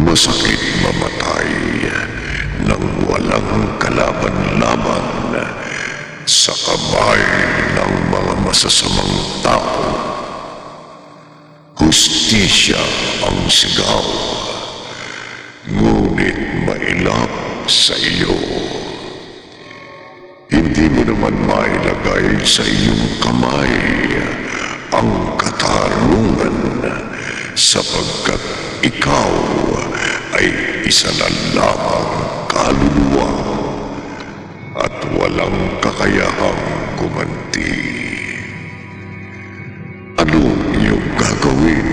Masakit mamatay nang walang kalaban-laban sa kamay ng mga masasamang tao. Hustisya ang sigaw, ngunit mailap sa iyo. Hindi mo naman mailagay sa iyong kamay ang katarungan sapagkat ikaw ay isa na lamang kaluluwa at walang kakayahang gumanti. Anong iyong gagawin?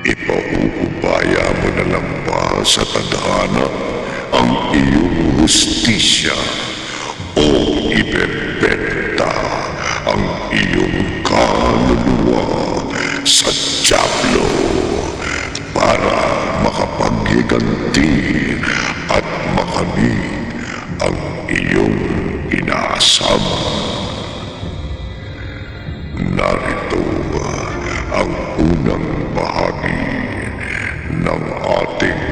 Ipauubaya mo na lang ba sa tadhana ang iyong hustisya o ibebenta ang iyong kaluluwa sa dyablo para makapaghiganti at makamit ang iyong inaasam? Narito ang unang bahagi ng ating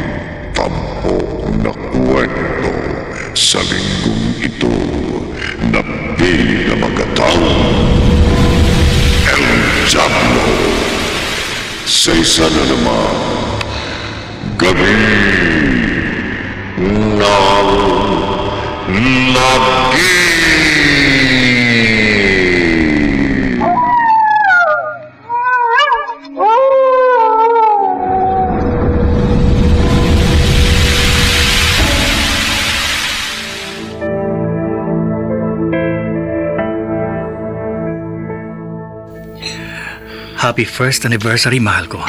tampok na kwento sa linggong ito na pinamagatang El Diablo sa isa na naman gabi ng lagi. Happy first anniversary, mahal ko.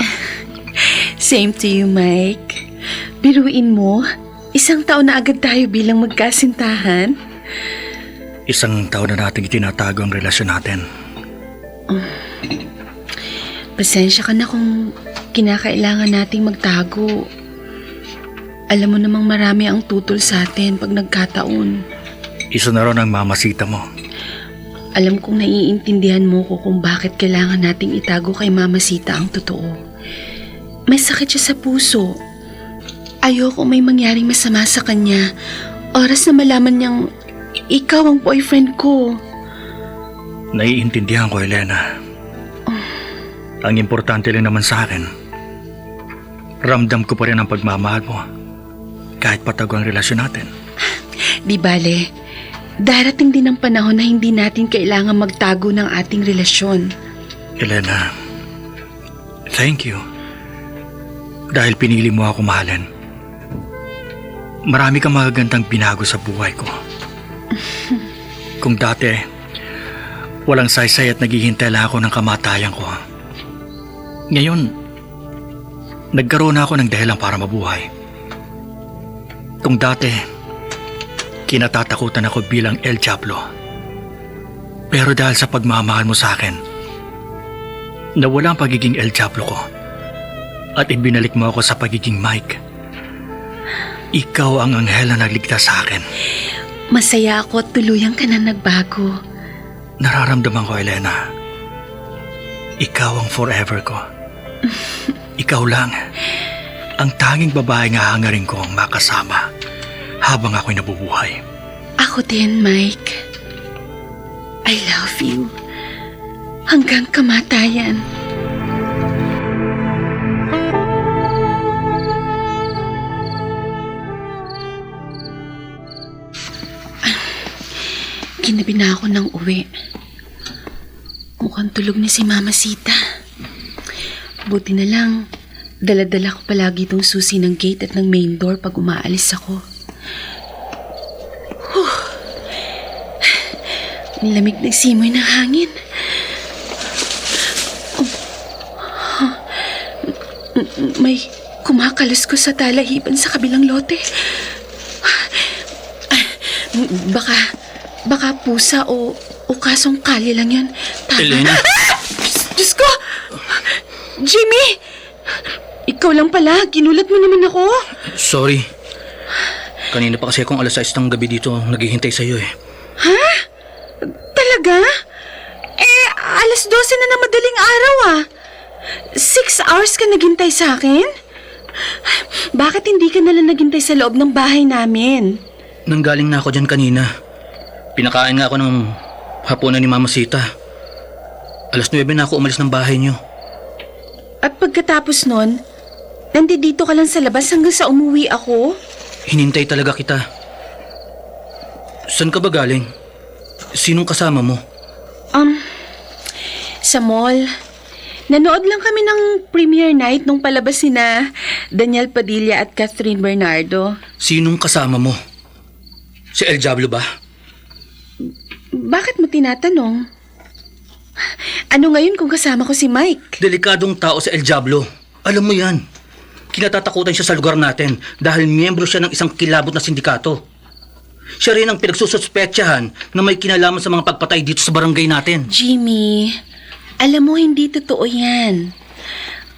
Same to you, Mike. Biruin mo, 1 taon na agad tayo bilang magkasintahan. 1 taon na nating itinatago ang relasyon natin. Pasensya ka na kung kinakailangan nating magtago. Alam mo namang marami ang tutol sa atin pag nagkataon. Isa na ron ang mamasita mo. Alam kong naiintindihan mo ko kung bakit kailangan nating itago kay Mama Sita ang totoo. May sakit siya sa puso. Ayoko may mangyaring masama sa kanya. Oras na malaman niyang ikaw ang boyfriend ko. Naiintindihan ko, Elena. Ang importante lang naman sa akin, ramdam ko pa rin ang pagmamahal mo kahit patago ang relasyon natin. Di bale, darating din ang panahon na hindi natin kailangan magtago ng ating relasyon. Elena, thank you. Dahil pinili mo ako mahalin. Marami kang magagandang binago sa buhay ko. Kung dati, walang saysay at naghihintay lang ako ng kamatayan ko. Ngayon, nagkaroon ako ng dahilan para mabuhay. Kung dati, kinatatakutan ako bilang El Diablo. Pero dahil sa pagmamahal mo sa akin, nawala ang pagiging El Diablo ko at ibinalik mo ako sa pagiging Mike. Ikaw ang anghel na nagligtas sa akin. Masaya ako at tuluyang ka na nagbago. Nararamdaman ko, Elena. Ikaw ang forever ko. Ikaw lang. Ang tanging babae nga hangarin ko ang makasama habang ako'y nabubuhay. Ako din, Mike. I love you. Hanggang kamatayan. Ginabi na ako ng uwi. Mukhang tulog na si Mama Sita. Buti na lang, dala-dala ko palagi itong susi ng gate at ng main door pag umaalis ako. Nilamig ng simoy ng hangin. May kumakalos ko sa talahiban sa kabilang lote. Baka pusa o kasong kalye lang yan. Tama. Elena! Diyos ko! Jimmy! Ikaw lang pala. Ginulat mo naman ako. Sorry. Kanina pa kasi akong 6:00 ng gabi dito naghihintay sa'yo eh. Ha? Talaga? 12:00 na ng madaling araw ah. 6 hours ka naghintay sa akin? Bakit hindi ka nalang naghintay sa loob ng bahay namin? Nanggaling na ako dyan kanina. Pinakain nga ako ng hapunan ni Mama Sita. 9:00 na ako umalis ng bahay niyo. At pagkatapos nun, nandito ka lang sa labas hanggang sa umuwi ako? Hinintay talaga kita. Saan ka ba galing? Sinong kasama mo? Sa mall. Nanood lang kami ng premiere night nung palabas sina Daniel Padilla at Catherine Bernardo. Sinong kasama mo? Si El Diablo ba? Bakit mo tinatanong? Ano ngayon kung kasama ko si Mike? Delikadong tao si El Diablo. Alam mo yan. Kinatatakutan siya sa lugar natin dahil miyembro siya ng isang kilabot na sindikato. Siya rin ang pinagsususpetsahan na may kinalaman sa mga pagpatay dito sa barangay natin. Jimmy, alam mo hindi totoo yan.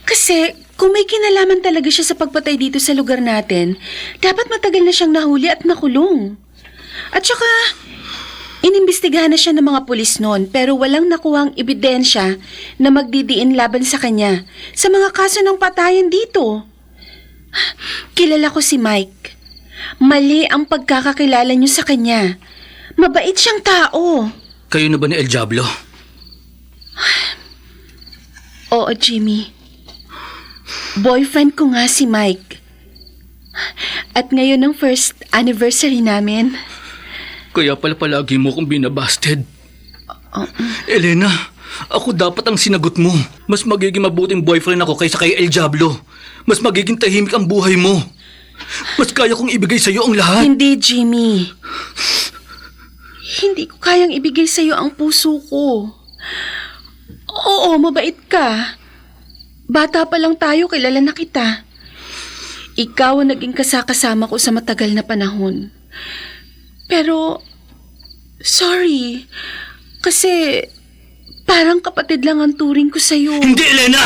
Kasi kung may kinalaman talaga siya sa pagpatay dito sa lugar natin, dapat matagal na siyang nahuli at nakulong. At saka, inimbestigahan na siya ng mga pulis noon pero walang nakuhang ebidensya na magdidiin laban sa kanya sa mga kaso ng patayan dito. Kilala ko si Mike. Mali ang pagkakakilala niyo sa kanya. Mabait siyang tao. Kayo na ba ni El Diablo? Oo, Jimmy. Boyfriend ko nga si Mike. At ngayon ang first anniversary namin. Kaya pala palagi mo akong binabasted. Elena, ako dapat ang sinagot mo. Mas magiging mabuting boyfriend ako kaysa kay El Diablo. Mas magiging tahimik ang buhay mo. Mas kaya kong ibigay sa'yo ang lahat. Hindi, Jimmy. Hindi ko kayang ibigay sa'yo ang puso ko. Oo, mabait ka. Bata pa lang tayo, kilala na kita. Ikaw ang naging kasakasama ko sa matagal na panahon. Pero, sorry. Kasi, parang kapatid lang ang turing ko sa'yo. Hindi, Elena!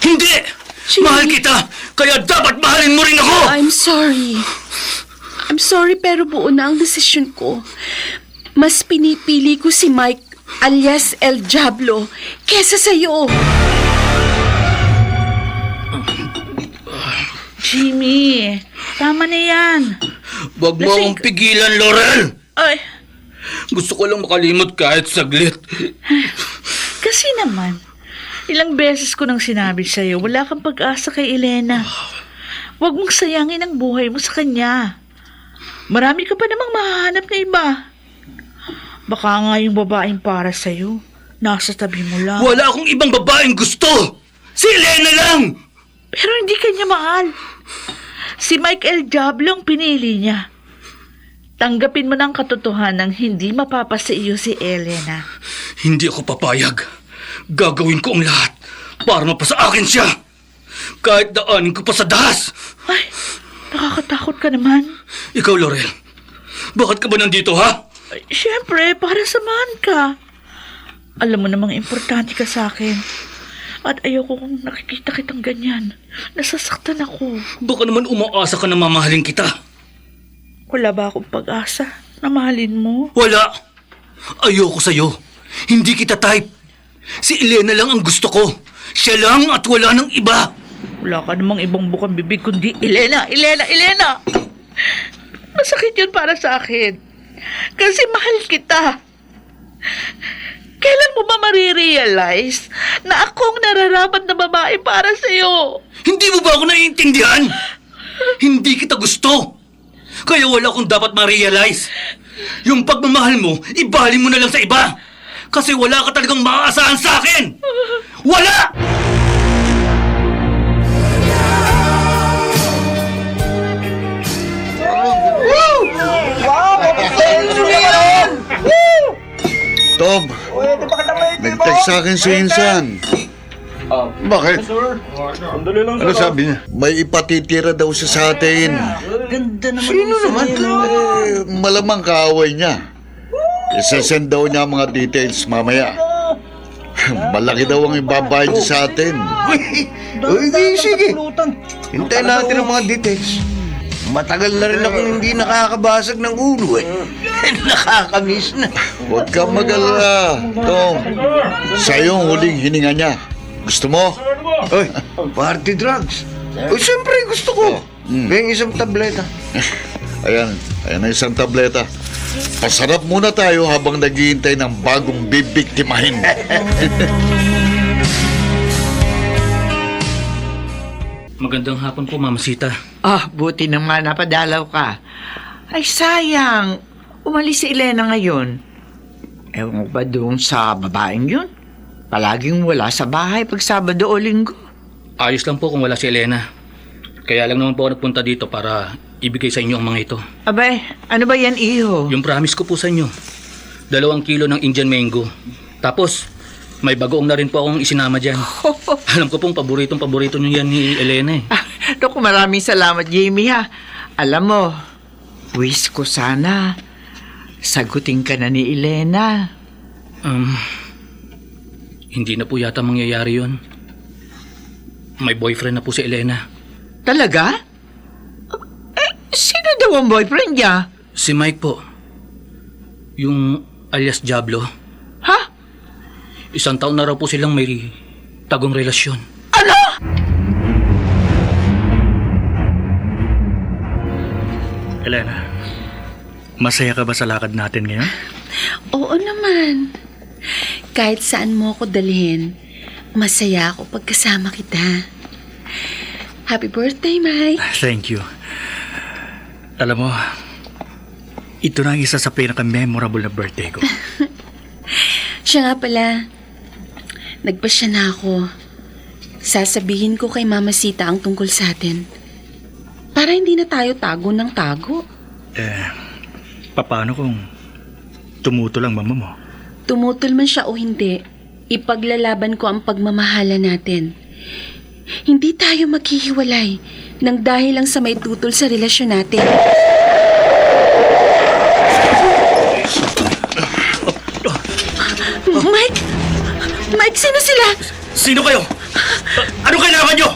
Hindi! Jimmy. Mahal kita! Kaya dapat mahalin mo rin ako! I'm sorry. I'm sorry pero buo na ang desisyon ko. Mas pinipili ko si Mike alias El Diablo kesa sa'yo. Jimmy, tama na yan. Huwag mo akong pigilan, Laurel! Ay, Gusto ko lang makalimot kahit saglit. kasi naman, ilang beses ko nang sinabi sa'yo, wala kang pag-asa kay Elena. Huwag mong sayangin ang buhay mo sa kanya. Marami ka pa namang mahahanap na iba. Baka nga yung babaeng para sa'yo, nasa tabi mo lang. Wala akong ibang babaeng gusto! Si Elena lang! Pero hindi kanya mahal. Si Mike El Diablo ang pinili niya. Tanggapin mo ng katotohanan hindi mapapasa iyo si Elena. Hindi ako papayag. Gagawin ko ang lahat para mapasa akin siya. Kahit daanin ko pa sa dahas. Ay, nakakatakot ka naman. Ikaw, Laurel, bakit ka ba nandito, ha? Ay, syempre, para samahan ka. Alam mo namang importante ka sa akin. At ayoko kung nakikita kitang ganyan. Nasasaktan ako. Baka naman umaasa ka na mamahalin kita. Wala ba akong pag-asa na mahalin mo? Wala. Ayoko sa'yo. Hindi kita type. Si Elena lang ang gusto ko. Siya lang at wala nang iba. Wala ka namang ibang bukang bibig kundi Elena, Elena, Elena! Masakit yun para sa akin. Kasi mahal kita. Kailan mo ba marirealize na akong nararapat na babae para sa'yo? Hindi mo ba ako naiintindihan? Hindi kita gusto. Kaya wala akong dapat ma-realize. Yung pagmamahal mo, ibali mo na lang sa iba. Kasi wala ka talagang maaasahan sa akin. Wala! Tob, nag-text sa akin si Insan. Bakit? Ano sabi niya? May ipatitira daw siya sa atin. Sino naman? Malamang kaaway niya. Isasend daw niya ang mga details mamaya. Malaki daw ang ibabayad niya sa atin. Uy, sige. Hintayin natin ang mga details. Matagal na rin akong hindi nakakabasag ng ulo eh. Nakakamiss na. Huwag kang mag-alala, Tom. Sa'yo ang huling hininga niya. Gusto mo? Uy, party drugs. Siyempre, gusto ko. Yung isang tableta. Ayan na isang tableta. Pasarap muna tayo habang naghihintay ng bagong bibiktimahin. Magandang hapon po, Mama Sita. Buti naman napadalaw ka. Ay, sayang. Umalis si Elena ngayon. Ewan ko ba doon sa babaeng yun? Palaging wala sa bahay pag Sabado o Linggo. Ayos lang po kung wala si Elena. Kaya lang naman po ako nagpunta dito para ibigay sa inyo ang mga ito. Abay, ano ba yan, iho? Yung promise ko po sa inyo. 2 kilo ng Indian mango. Tapos, may bagoong na rin po akong isinama dyan. Alam ko pong paborito nyo yan ni Elena eh. Naku, maraming salamat, Jamie, ha. Alam mo, wish ko sana sagutin ka na ni Elena. Hindi na po yata mangyayari yon. May boyfriend na po si Elena. Talaga? Sino daw ang boyfriend niya? Si Mike po. Yung alias Diablo. Ha? 1 taon na raw po silang may tagong relasyon. Ano? Elena, masaya ka ba sa lakad natin ngayon? Oo naman. Kahit saan mo ako dalhin, masaya ako pagkasama kita. Happy birthday, Mike. Thank you. Alam mo, ito na ang isa sa pinaka-memorable na birthday ko. Siya nga pala, nagpasya na ako. Sasabihin ko kay Mama Sita ang tungkol sa atin. Para hindi na tayo tago ng tago. Paano kung tumutol ang mama mo? Tumutol man siya o hindi, ipaglalaban ko ang pagmamahala natin. Hindi tayo maghihiwalay nang dahil lang sa may tutol sa relasyon natin. Mike! Mike, sino sila? Sino kayo? Ano kailangan nyo?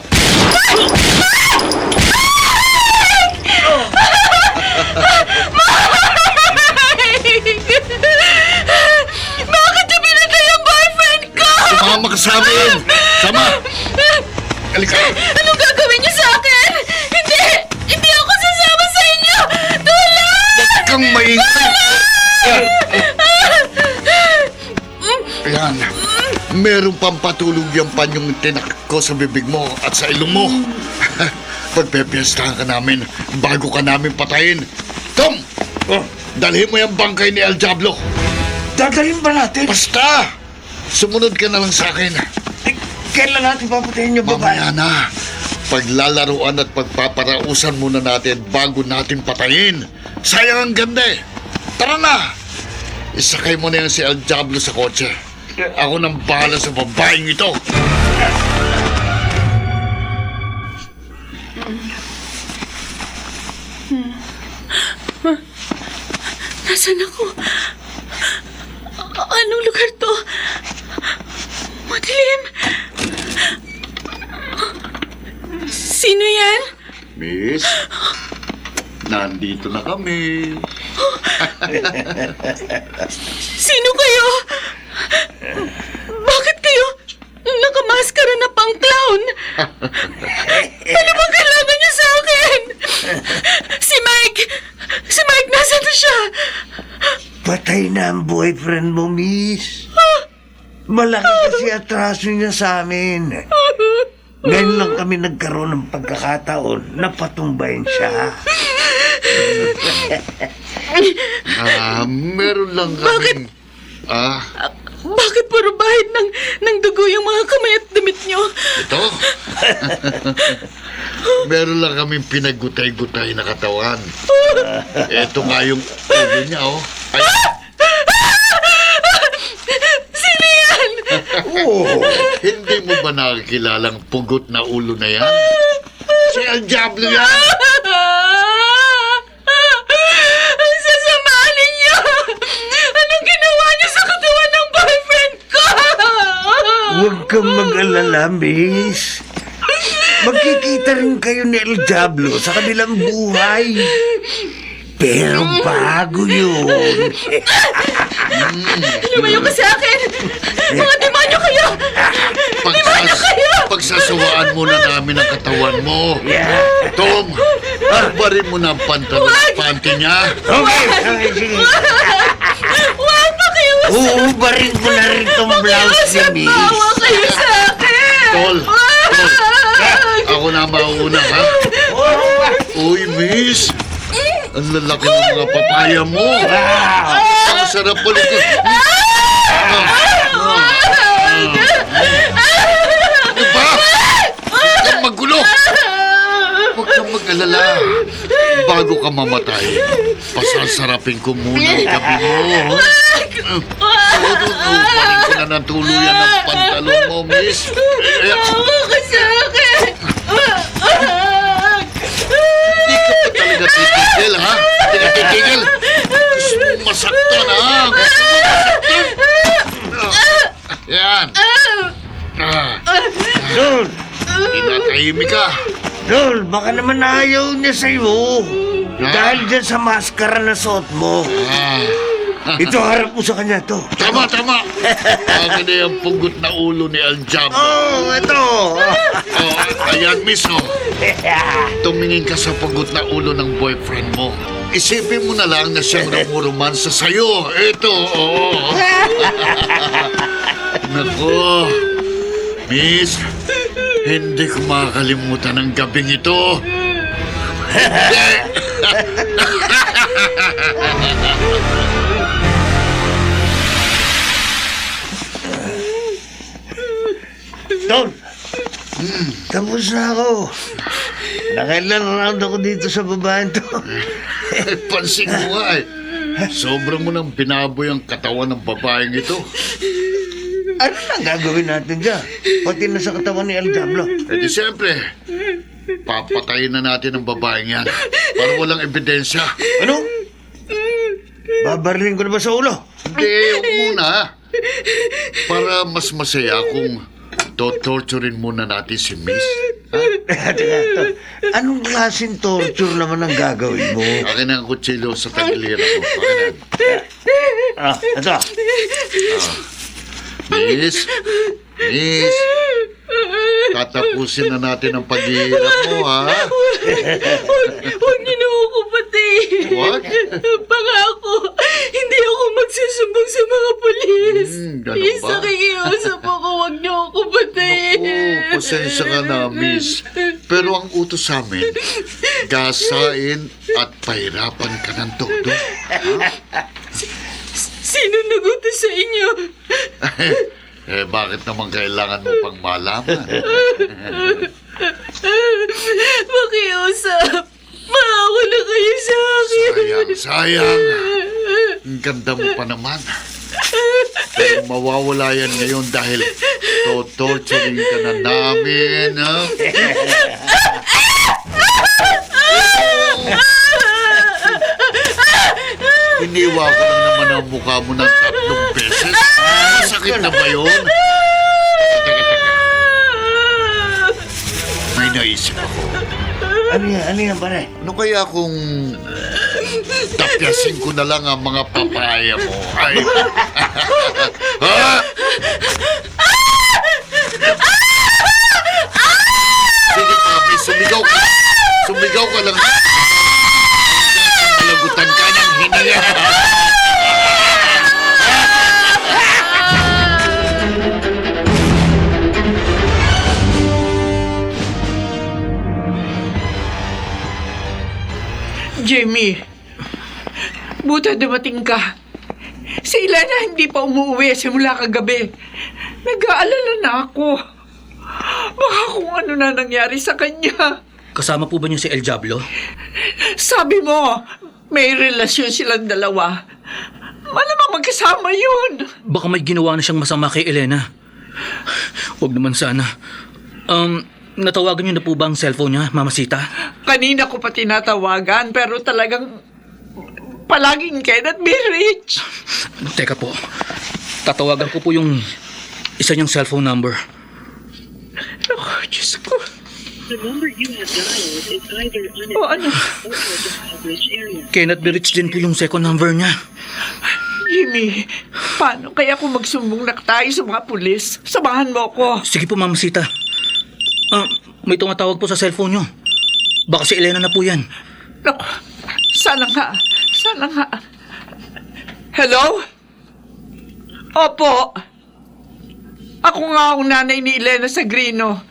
Bakit niyo pinatay ang boyfriend ko? Sumama ka sa amin! Sama! Halika! Anong gagawin niyo sa akin? Hindi! Hindi ako sasama sa inyo! Tulong! Huwag kang maingay! Ayan. Meron pang patulog yung panyong tinak ko sa bibig mo at sa ilong mo. Pagpepiestahan ka namin bago ka namin patayin. Tom! Dalhin mo yung bangkay ni El Diablo. Dadalhin ba natin? Basta! Sumunod ka na lang sa akin. Kailan natin papatayin yung babae? Mamaya na. Paglalaruan at pagpaparausan muna natin bago natin patayin. Sayang ang ganda eh. Tara na! Isakay mo na yan si El Diablo sa kotse. Ako nang bahala sa babaeng ito. Nasaan ako? Anong lugar to? Madilim. Sino yan? Miss, nandito na kami. Sino kayo? Bakit kayo nakamaskara na pang clown? Ano bang kailangan niyo sa akin? Si Mike! Si Mike, nasaan na siya? Patay na ang boyfriend mo, miss. Malaki kasi atraso niya sa amin. Ngayon lang kami nagkaroon ng pagkakataon na patumbayin siya. Meron lang kami. Bakit puro bahid ng dugo yung mga kamay at damit niyo? Ito? Meron lang kaming pinagutay-gutay na katawan. Ito nga yung ulo niya, oh. Ay, Sino yan? hindi mo ba nakikilalang pugot na ulo na yan? Si El Diablo yan! Ang sasama ninyo! Anong ginawa niyo sa katawan ng boyfriend ko? Huwag kang mag-alala, miss. Magkikita rin kayo ni El Diablo sa kabilang buhay. Pero bago yun. Lumayo ka sa akin! Mga demonyo kayo! Pagsasawaan muna namin ang katawan mo. Yeah. Tom, barbarin mo na ang pantalon at panty niya. Okay, sige. Huwag pakiusap! Uubarin ko na rin tong blouse ni Miss. Bawa kayo sa akin! Tol, ako na mauna, ha? Uy, miss. Ang lalaki ng mga papaya mo. Ang sarap ulit ko. Ano ba? Huwag kang magulo. Huwag kang mag-alala. Bago ka mamatay, pasasarapin ko muna ang gabi mo. Uparin ko na ng tuluyan ang pantalon mo, miss. Bawa ka sa akin! Hindi ka pa talaga titigil, ha? Hindi ka titigil. Gusto mo masaktan, ha? Gusto mo masaktan? Yan. Dol, Tinatahimik ka. Dol, baka naman ayaw niya sa'yo. Dahil dyan sa maskara na suot mo. Ito, harap mo sa kanya to. Tama. Akin na yung pugot na ulo ni Aljam. Ito. Ayan, miss, oh. Tumingin ka sa pugot na ulo ng boyfriend mo. Isipin mo na lang na siyang namuromansa sa'yo. Ito, oo. Nako, miss, hindi ko makakalimutan ang gabing ito. Hindi. Dol, tapos na ako. Nakailan round ako dito sa babaeng to. Pansin ko nga eh. Sobra mo nang binaboy ang katawan ng babaeng ito. Ano na gagawin natin dyan? Pati na sa katawan ni El Diablo. Eh di siyempre, papatayin na natin ang babaeng yan para walang ebidensya. Ano? Babarilin ko na ba sa ulo? Hindi, huwag muna. Para mas masaya kung torturin muna natin si Miss. Teka. Anong klaseng torture naman ang gagawin mo? Akin ang kutsilyo sa tagiliran mo. Akin na. Ito. Miss, tatapusin na natin ang paghihirap mo, ha? Huwag niyo na ako patayin. What? Pangako, hindi ako magsusumbong sa mga polis. Ganun ba? Isa kikiusap ako, huwag niyo ako patayin. Oo, pasensya ka na, Miss. Pero ang utos sa amin, gasain at pahirapan ka ng todo. Sino nagutos sa inyo? Bakit naman kailangan mo pang malaman? Makiusap. Maawa na kayo sa akin. Sayang. Ang ganda mo pa naman. Pero mawawala yan ngayon dahil torturing ka na namin, ha? Iniwa ko lang naman ang mukha mo ng 3 beses. Masakit na ba yun? Teka. May naisip ako. Ano yan, pare? Ano kaya kung tapyasin ko na lang ang mga papaya mo? Ay. Ha? Sige, Mami, sumigaw ka lang. Malagutan ka ng hininga. Jamie, buta dumating ka. Si Elena hindi pa umuwi simula kagabi. Nag-aalala na ako. Baka kung ano na nangyari sa kanya. Kasama po ba niyo si El Diablo? Sabi mo, may relasyon silang dalawa. Malamang magkasama yun. Baka may ginawa na siyang masama kay Elena. Huwag naman sana. Natawagan niyo na po ba ang cellphone niya, Mama Sita? Kanina ko pa tinatawagan pero talagang palaging cannot be reached. Teka po. Tatawagan ko po yung isa niyang cellphone number. Oh, Diyos ko. The number you have dialed is either O ano? unattended or out of coverage area. Cannot be reached din po yung second number niya. Jimmy, paano kaya kung magsumbong na tayo sa mga pulis? Samahan mo ko. Sige po, Ma'am Sita. May tumatawag po sa cellphone nyo. Baka si Elena na po yan. Naku, sana nga. Sana nga. Hello? Opo. Ako nga ang nanay ni Elena Sagrino.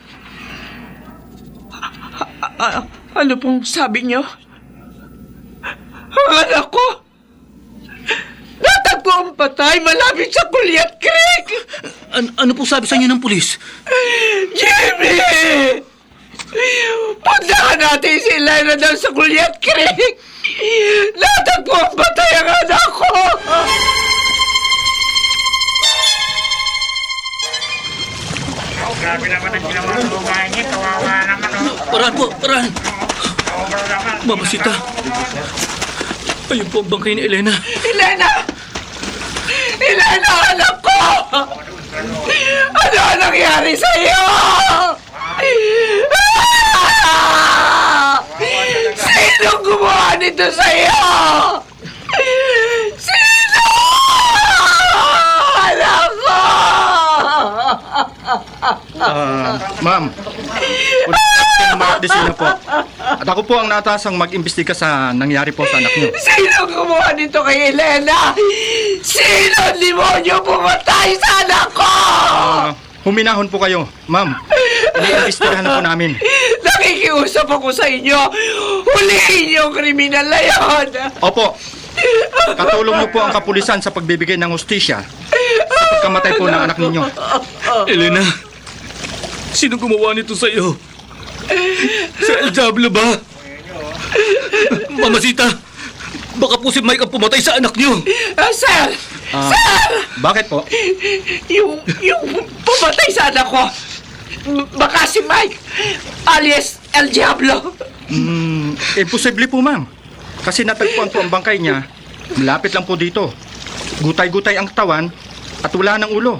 Ano pong sabi niyo? Ang anak ko! Natagpo ang patay malapit sa Kulyat Creek! Ano po sabi sa inyo ng pulis? Jimmy! Puntahan natin si Elena daw sa Kulyat Creek! Natagpo ang patay ang anak ko! Grabe naman ang ginawa ng babae niya. Kawawa naman. Parahan po, parahan! Mama Sita, ayun po ang bangkay ni Elena. Elena! Elena, anak ko! Ano ang nangyari sa'yo? Sino gumawa nito sa'yo? Sino? Anak ko! Ma'am, Mark po. At ako po ang natasang mag-imbestiga sa nangyari po sa anak niyo. Sino gumawa nito kay Elena? Sino ang demonyo pumatay sa anak ko? Huminahon po kayo, ma'am. Iniimbestigahan na po namin. Nakikiusap ako sa inyo. Hulihin niyo ang kriminal na yun. Opo. Katulong niyo po ang kapulisan sa pagbibigay ng hustisya sa pagkamatay po ng anak ninyo. Elena, sino gumawa nito sa iyo? Si El Diablo ba? Mama Sita, baka po si Mike ang pumatay sa anak niyo. Sir! Sir! Bakit po? Yung pumatay sa anak ko. Baka si Mike alias El Diablo. Imposible po, ma'am. Kasi natagpuan po ang bangkay niya. Malapit lang po dito. Gutay-gutay ang katawan at wala ng ulo.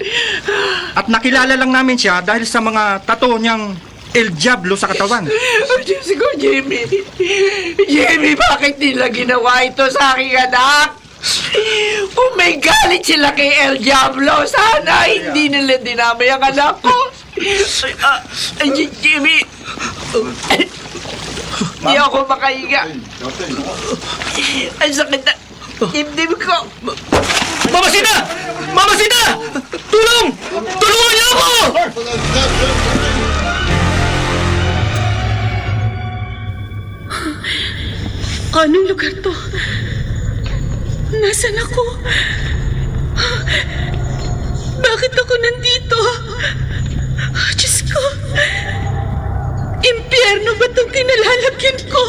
At nakilala lang namin siya dahil sa mga tattoo niyang El Diablo sa katawan. Oh, Diyos ko, Jimmy. Jimmy, bakit nila ginawa ito sa aking anak? Kung may galit sila kay El Diablo, sana hindi nila dinamay ang anak ko. Jimmy, di ako makahiga. Ang sakit na dibdib ko. Mama Sita! Mama Sita! Tulong! Tulungan niyo ako! Anong lugar to? Nasaan ako? Bakit ako nandito? Diyos ko! Impyerno ba itong kinalalagyan ko?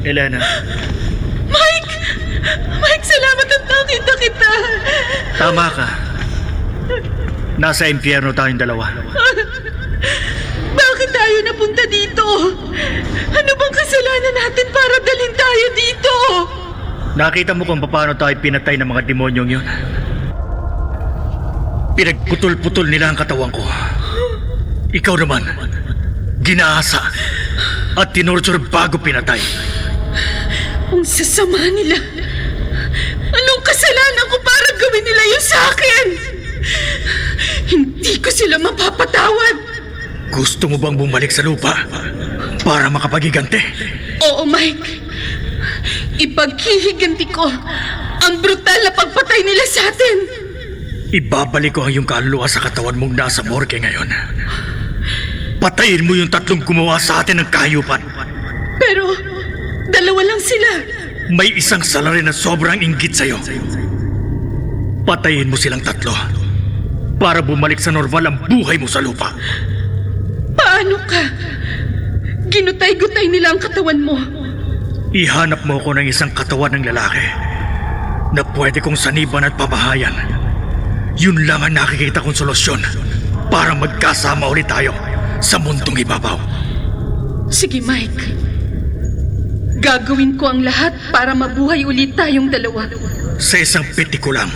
Elena, Mike! Mike, salamat at nakita kita! tama ka. Nasa impyerno tayong dalawa. Bakit tayo napunta dito? Ano bang kasalanan natin para dalhin tayo dito? Nakita mo kung paano tayo pinatay ng mga demonyong yun. Pinagputol-putol nila ang katawan ko. Ikaw naman, ginaasa at tinorture bago pinatay. Ang sasama nila. Anong kasalanan ko para gawin nila yun sa akin? Hindi ko sila mapapatawad. Gusto mo bang bumalik sa lupa para makapagigante? Oo, Mike. Ipaghihiganti ko ang brutal na pagpatay nila sa atin. Ibabalik ko ang iyong kaluluwa sa katawan mong nasa morgue ngayon. Patayin mo yung tatlong gumawa sa atin ng kahayupan. Pero, dalawa lang sila. May isang salarin na sobrang inggit sa'yo. Patayin mo silang tatlo para bumalik sa normal ang buhay mo sa lupa. Paano ka? Ginutay-gutay nila ang katawan mo. Ihanap mo ako ng isang katawan ng lalaki na pwede kong saniban at pamahayan. Yun lang ang nakikita kong solusyon para magkasama ulit tayo sa mundong ibabaw. Sige, Mike. Gagawin ko ang lahat para mabuhay ulit tayong dalawa. Sa isang piti ko lang,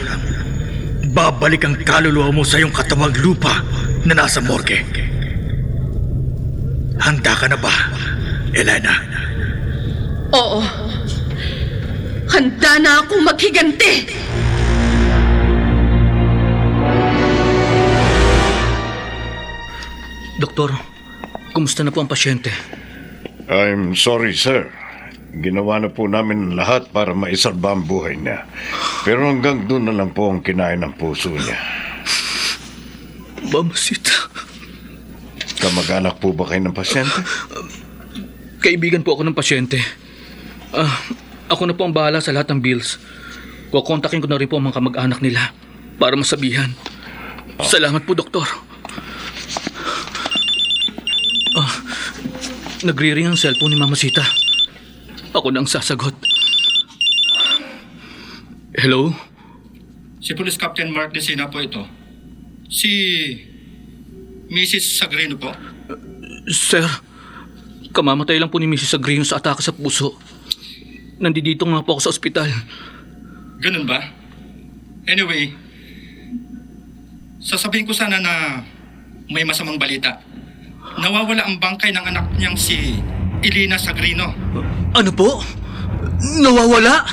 babalik ang kaluluwa mo sa iyong katawang lupa na nasa morgue. Handa ka na ba, Elena? Oo. Handa na akong maghiganti! Doktor, kumusta na po ang pasyente? I'm sorry, sir. Ginawa na po namin ang lahat para maisalba ang buhay niya. Pero hanggang doon na lang po ang kinain ng puso niya. Mamasita. Kamag-anak po ba kayo ng pasyente? Kaibigan po ako ng pasyente. Ako na po ang bahala sa lahat ng bills. Kukontakin ko na rin po ang mga kamag-anak nila para masabihan. Salamat po, doktor. Nagre-ring ang cellphone ni Mama Sita. Ako na ang sasagot. Hello? Si Police Captain Mark Desina po ito. Si Mrs. Sagrino po. Sir, kamamatay lang po ni Mrs. Agrino sa atake sa puso. Nandito nga po ako sa ospital. Ganun ba? Anyway, sasabihin ko sana na may masamang balita. Nawawala ang bangkay ng anak niyang si Elena Sagrino. Ano po? Nawawala?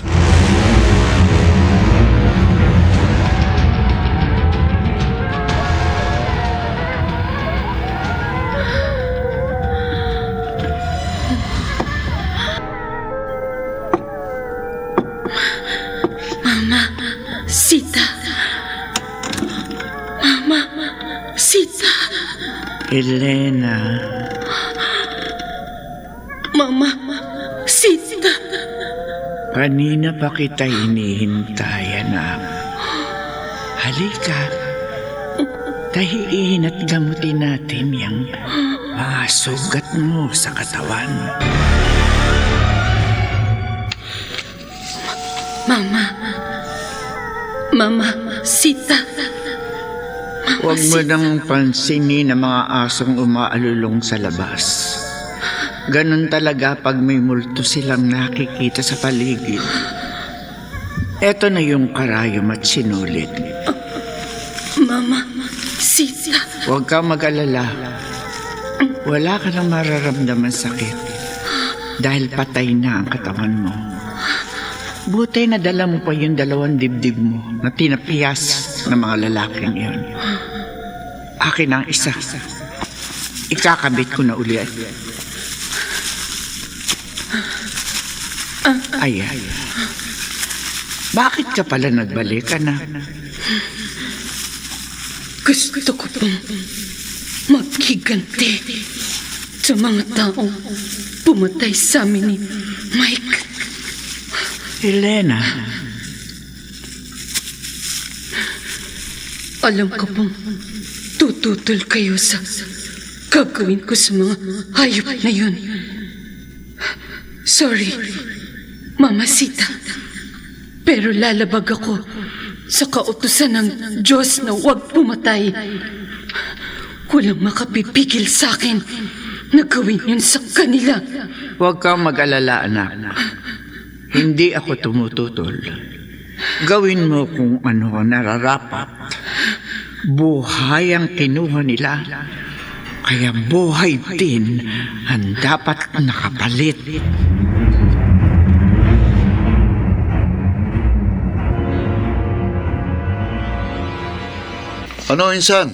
Sita! Mama! Sita! Elena, Mama! Sita! kanina pa kita hinihintay, anak. Halika. Tahiin at gamutin natin yung mga sugat mo sa katawan. Mama! Mama! Sita! Huwag mo nang pansinin ang mga asong umaalulong sa labas. Ganon talaga pag may multo silang nakikita sa paligid. Eto na yung karayom at sinulit. Mama! Sita! Huwag kang mag-alala. Wala ka nang mararamdaman sakit dahil patay na ang katawan mo. Buti na dala mo pa yung 2 dibdib mo na tinapiyas ng mga lalaking iyon. Akin ang isa. Ikakabit ko na ulit. Ayan. Bakit ka pala nagbalik, anak? Gusto ko pong maghiganti sa mga taong pumatay sa amin ni Mike. Elena, Alam ko pong tututol kayo sa gagawin ko sa mga hayop na yun. Sorry, Mama Sita. Pero lalabag ako sa kautusan ng Diyos na huwag pumatay. Walang makapipigil sa akin na gawin yun sa kanila. huwag kang mag-alala, anak. Hindi ako tumututol. Gawin mo kung ano ang nararapat. Buhay ang kinuha nila. Kaya buhay din ang dapat nakapalit. Ano, Insan?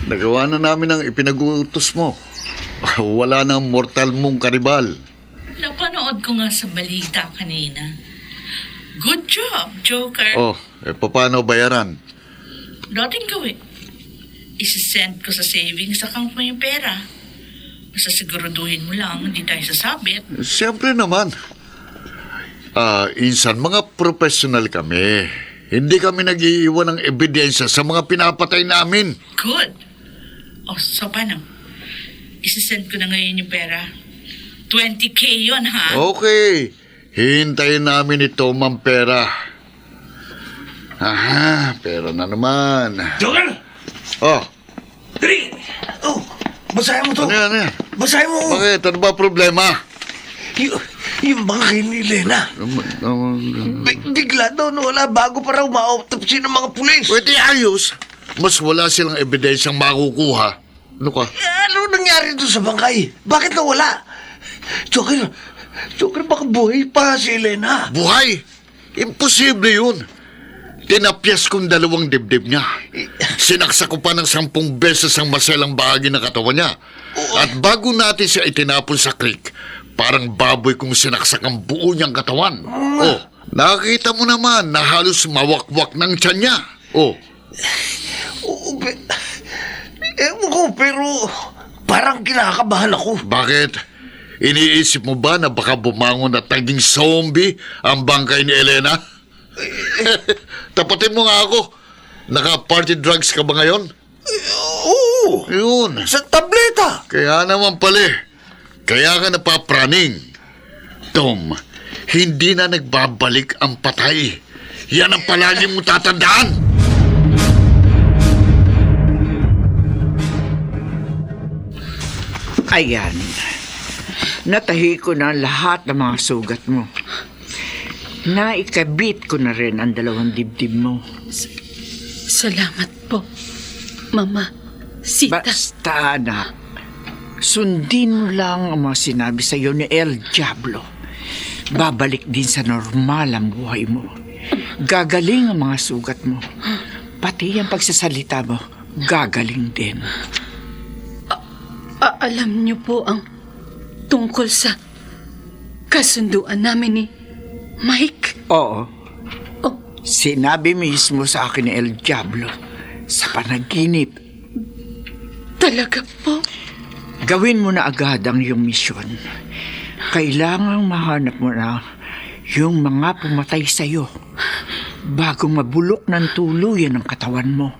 Nagawa na namin ang ipinag-uutos mo. Wala nang mortal mong karibal. Napanood ko nga sa balita kanina. Good job, Joker. Oh, paano bayaran? Dating gawin. Isisend ko sa savings account mo yung pera. Masasiguraduhin mo lang, hindi tayo sasabit. Siyempre naman. Insan, mga professional kami. Hindi kami nag-iiwan ng ebidensya sa mga pinapatay namin. Good. O, so paano? Isisend ko na ngayon yung pera. 20K yun, ha? Okay. Hintayin namin ito, Ma'am Pera. Aha, pera na naman. Joker! Oh, Dali! Oh, basahin mo to. ano yan? Basahin mo. Bakit? Ano ba problema? Yung bangkay ni Elena. Bigla daw nawala bago pa raw ma-autopsy ng mga pulis. Pwede ayos. Mas wala silang ebidensyang makukuha. Ano ka? Ano nangyari doon sa bangkay? Bakit nawala? Joker, baka buhay pa si Elena. Buhay? Imposible yun. Tinapyas kong 2 dibdib niya. Sinaksak ko pa ng 10 beses ang maselang bahagi ng katawan niya. At bago natin siya itinapon sa creek, parang baboy kong sinaksak ang buo niyang katawan. Oh, nakita mo naman na halos mawakwak ng tiyan niya. Oh, Ewan ko, pero parang kinakabahan ako. bakit? Iniisip mo ba na baka bumangon at naging zombie ang bangkay ni Elena? Tapatin mo nga ako. Naka-party drugs ka ba ngayon? Oo, Yun. sa tableta. Kaya naman pala. Kaya ka napapraning. Tom, hindi na nagbabalik ang patay. Yan ang palagi mong tatandaan. Ayan. Natahi ko na lahat ng mga sugat mo. Naikabit ko na rin ang 2 dibdib mo. Salamat po, Mama Sita. Basta, anak. Sundin mo lang ang mga sinabi sa iyo ni El Diablo. Babalik din sa normal ang buhay mo. Gagaling ang mga sugat mo. Pati ang pagsasalita mo, gagaling din. Alam niyo po ang tungkol sa kasunduan namin ni Mike? Oo. Oh, Sinabi mismo sa akin ni El Diablo sa panaginip. talaga po? Gawin mo na agad ang iyong misyon. Kailangang mahanap mo na yung mga pumatay sa iyo bago mabulok ng tuluyan ang katawan mo.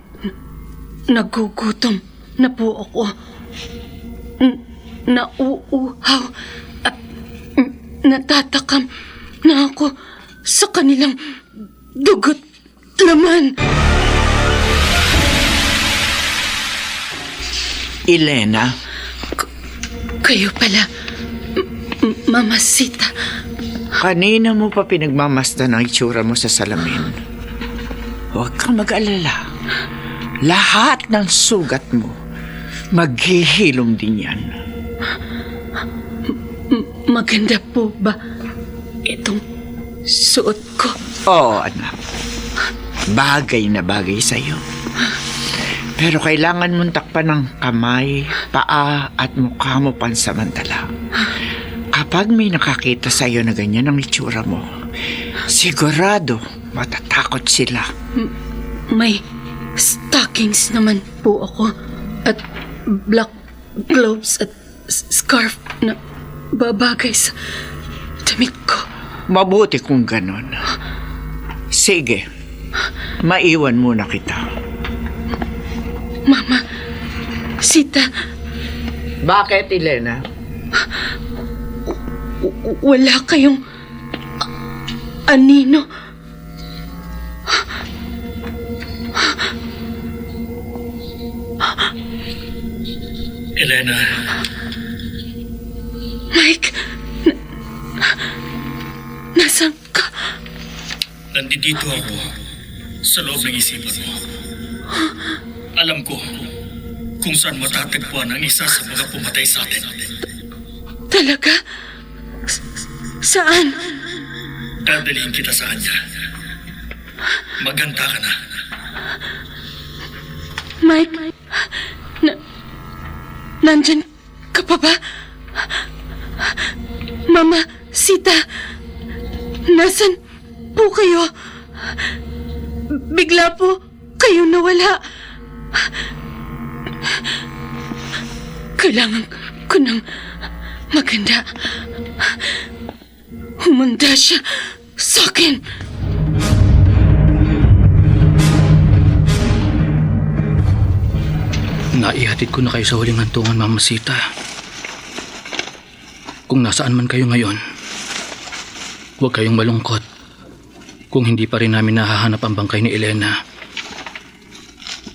Nagugutom na po ako. Nauuhaw at natatakam na ako sa kanilang dugot laman. Elena, Kayo pala, Mama Sita. kanina mo pa pinagmamasdan ang itsura mo sa salamin. Huwag kang mag-alala. Lahat ng sugat mo, maghihilom din yan. Maganda po ba itong suot ko? Oo, anak. Bagay na bagay sa'yo. Pero kailangan mong takpan ng kamay, paa at mukha mo pansamantala. Kapag may nakakita sa'yo na ganyan ang itsura mo, sigurado matatakot sila. May stockings naman po ako at black gloves at scarf na babagay sa damit ko. Mabuti kung ganon. Sige, maiwan muna kita. Mama Sita, Bakit, Elena? wala kayong anino? Elena, Mike, nasaan ka? nandito ako sa loob ng isipan mo. Alam ko kung saan matatagpuan ang isa sa mga pumatay sa atin. Talaga? Saan? Dadalhin kita sa kanya. Maganda ka na. Mike, nandyan ka pa ba? Mama Sita, nasan po kayo? Bigla po kayo nawala. Kailangan ko ng maganda. Humanda siya sa akin. Naihatid ko na kayo sa huling hantungan, Mama Sita. Kung nasaan man kayo ngayon, huwag kayong malungkot kung hindi pa rin namin nahahanap ang bangkay ni Elena.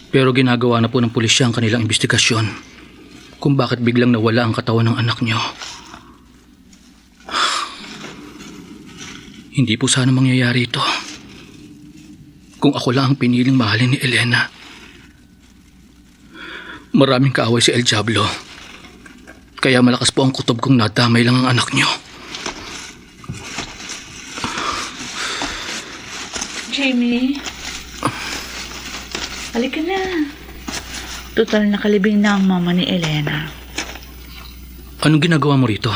Pero ginagawa na po ng pulisya ang kanilang investigasyon kung bakit biglang nawala ang katawan ng anak niyo. Hindi po sana mangyayari ito kung ako lang ang piniling mahalin ni Elena. Maraming kaaway si El Diablo. Kaya malakas po ang kutob kung nadamay lang ang anak niyo. Jimmy. Halika na. Total nakalibing na ang mama ni Elena. Anong ginagawa mo rito?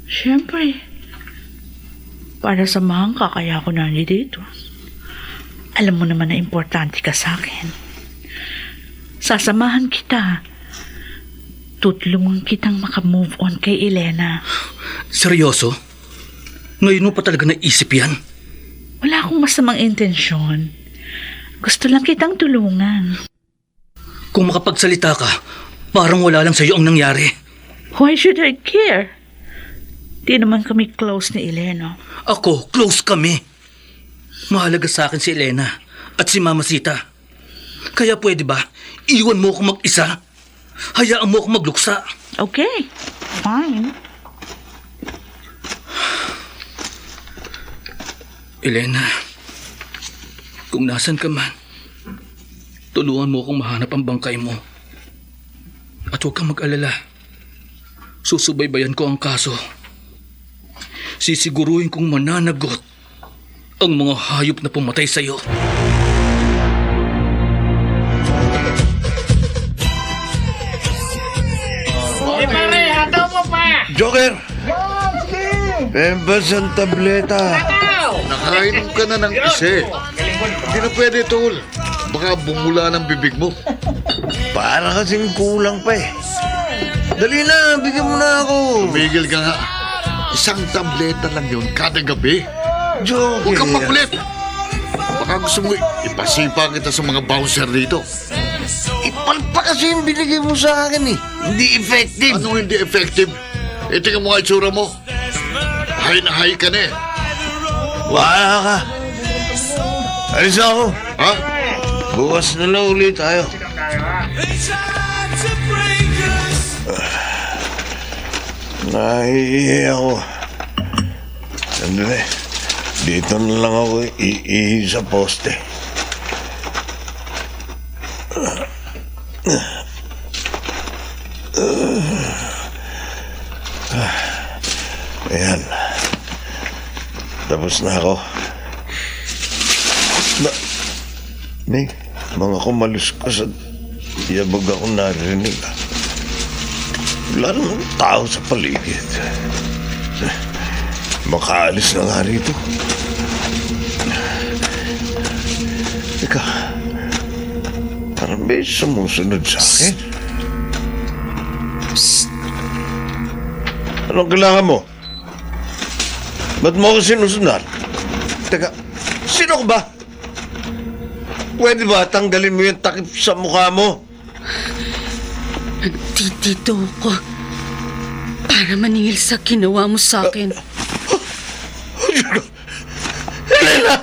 Siyempre. Para samahan ka, kaya ako nandito. Alam mo naman na importante ka sa akin. Sasamahan kita. Tutulungan kitang makamove on kay Elena. Seryoso? Ngayon mo pa talaga naisip yan? Wala akong masamang intensyon. Gusto lang kitang tulungan. Kung makapagsalita ka, parang wala lang sa'yo ang nangyari. Why should I care? Di naman kami close ni Elena. Ako, close kami. Mahalaga sa akin si Elena at si Mama Sita. Kaya pwede ba, iwan mo ako mag-isa? Hayaan mo ako magluksa. Okay, fine. Elena, kung nasan ka man, tulungan mo akong mahanap ang bangkay mo. At huwag kang mag-alala. Susubaybayan ko ang kaso. Sisiguruhin kong mananagot ang mga hayop na pumatay sa'yo. Pare, hataw mo pa! Joker! Pembas ang tableta. Nakainom ka na ng isa. Hindi na pwede, tol. Baka bumula ng bibig mo. Para kasing kulang pa eh. Dali na, bigyan mo na ako. Tumigil ka nga. Isang tableta lang yun kada gabi. Joker. Huwag kang makulit. Baka gusto mo ipasipa kita sa mga bouncer dito. Ipalpa kasi yung binigay mo sa akin eh. Hindi effective. Ano hindi effective? Tingnan mo nga itsura mo. Hay na hay ka na eh. Wala ka. Alis na ako. Ha? Bukas na lang ulit tayo. Nahihiya ako. Sandali. Dito na lang ako iihi sa poste. Ayan. Tapos na ako. May mga kumaluskas at yabag ako narinig. Wala namang tao sa paligid. Makaalis na nga rito. Teka, parang may sumusunod sa akin. Psst! Anong kailangan mo? Ba't mo ako sinusunod? Teka, sino ka ba? Pwede ba tanggalin mo yung takip sa mukha mo? Nandito ako para maningil sa ginawa mo sa akin. Elena!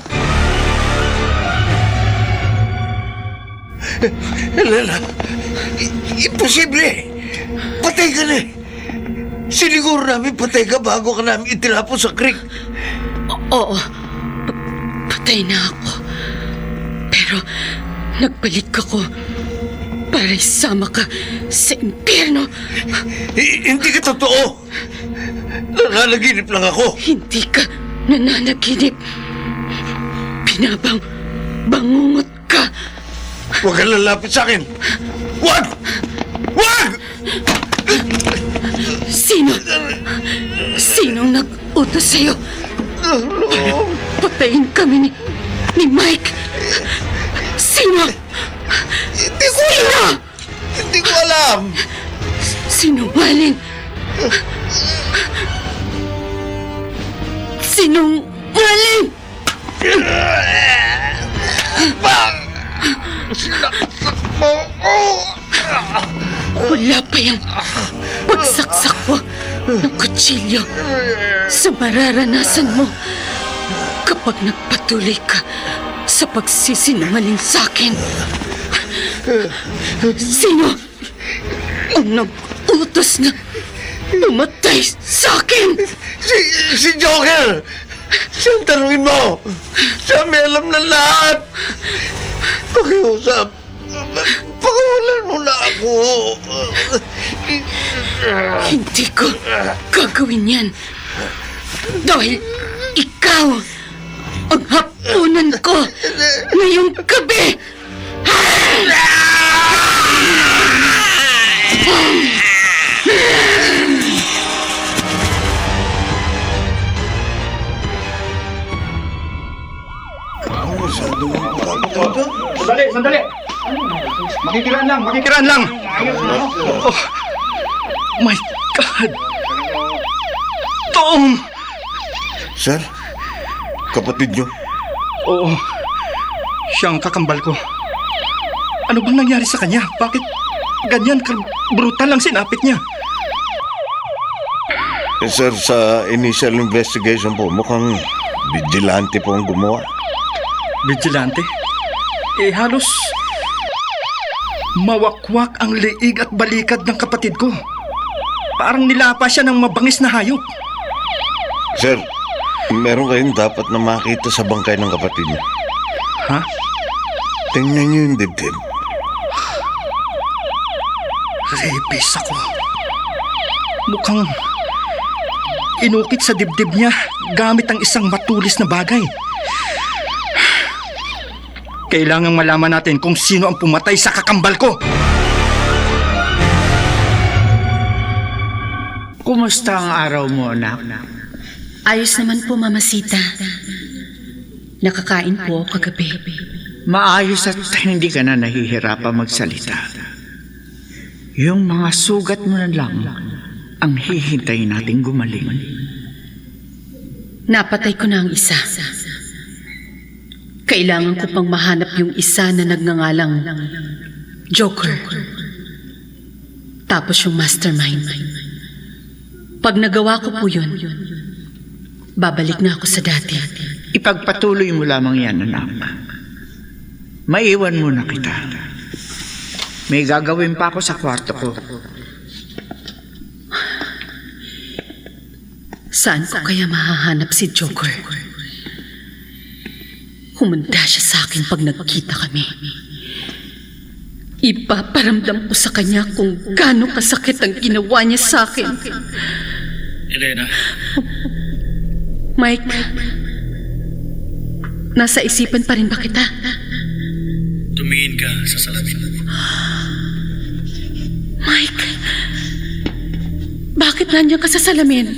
Elena! Imposible! Patay ka na eh! Siniguro namin patay ka bago ka namin itinapon sa creek. Oo, patay na ako. Pero nagbalik ako para isama ka sa impyerno. Hindi ka totoo! Nananaginip lang ako! Hindi ka nananaginip. Bangungot ka. Huwag kang lalapit sa akin! Huwag! Huwag! Sinong nag-utos sa'yo? Patayin kami ni Mike. Sino? Hindi ko alam! Sinungaling. Sinungaling! Wala pa yung pagsaksak ko ng kutsilyo sa mararanasan mo kapag nagpatuloy ka sa pagsisinungaling sa akin. Sino ang nag-utos na namatay sa akin? Si Joker! Siyang tanungin mo! Siya may alam na lahat! Pakiusap! Pakawalan mo na ako! Hindi ko gagawin yan. Dahil ikaw ang punan ko ngayong gabi! Sandali! Makikiraan lang! Oh, my God! Tom! Sir, kapatid nyo. Oo, siya ang kakambal ko. Ano bang nangyari sa kanya? Bakit ganyan brutal lang sinapit niya? Sir, sa initial investigation po, mukhang vigilante po ang gumawa. Vigilante? Halos mawakwak ang liig at balikat ng kapatid ko. Parang nilapa siya ng mabangis na hayop. Sir, meron kayong dapat na makita sa bangkay ng kapatid niyo. Ha? Tingnan niyo yung dibdib. Rapist ako. Mukhang inukit sa dibdib niya gamit ang isang matulis na bagay. Kailangang malaman natin kung sino ang pumatay sa kakambal ko. Kumusta ang araw mo, anak? Ayos naman po, Mamasita. Nakakain po kagabi. Maayos at hindi ka na nahihirapan magsalita. Yung mga sugat mo na lang ang hihintayin nating gumaling. Napatay ko na ang isa. Kailangan ko pang mahanap yung isa na nagngangalang Joker. Tapos yung mastermind. Pag nagawa ko po yun, babalik na ako sa dati. Ipagpatuloy mo lamang yan, anak. Maiwan muna kita. May gagawin pa ako sa kwarto ko. Saan ko kaya mahahanap si Joker? Humanda siya sa akin pag nagkita kami. Ipaparamdam ko sa kanya kung gaano kasakit ang ginawa niya sa akin. Elena, Mike, nasa isipan pa rin ba kita? tumingin ka sa salamin. Mike, bakit nandiyan ka sa salamin?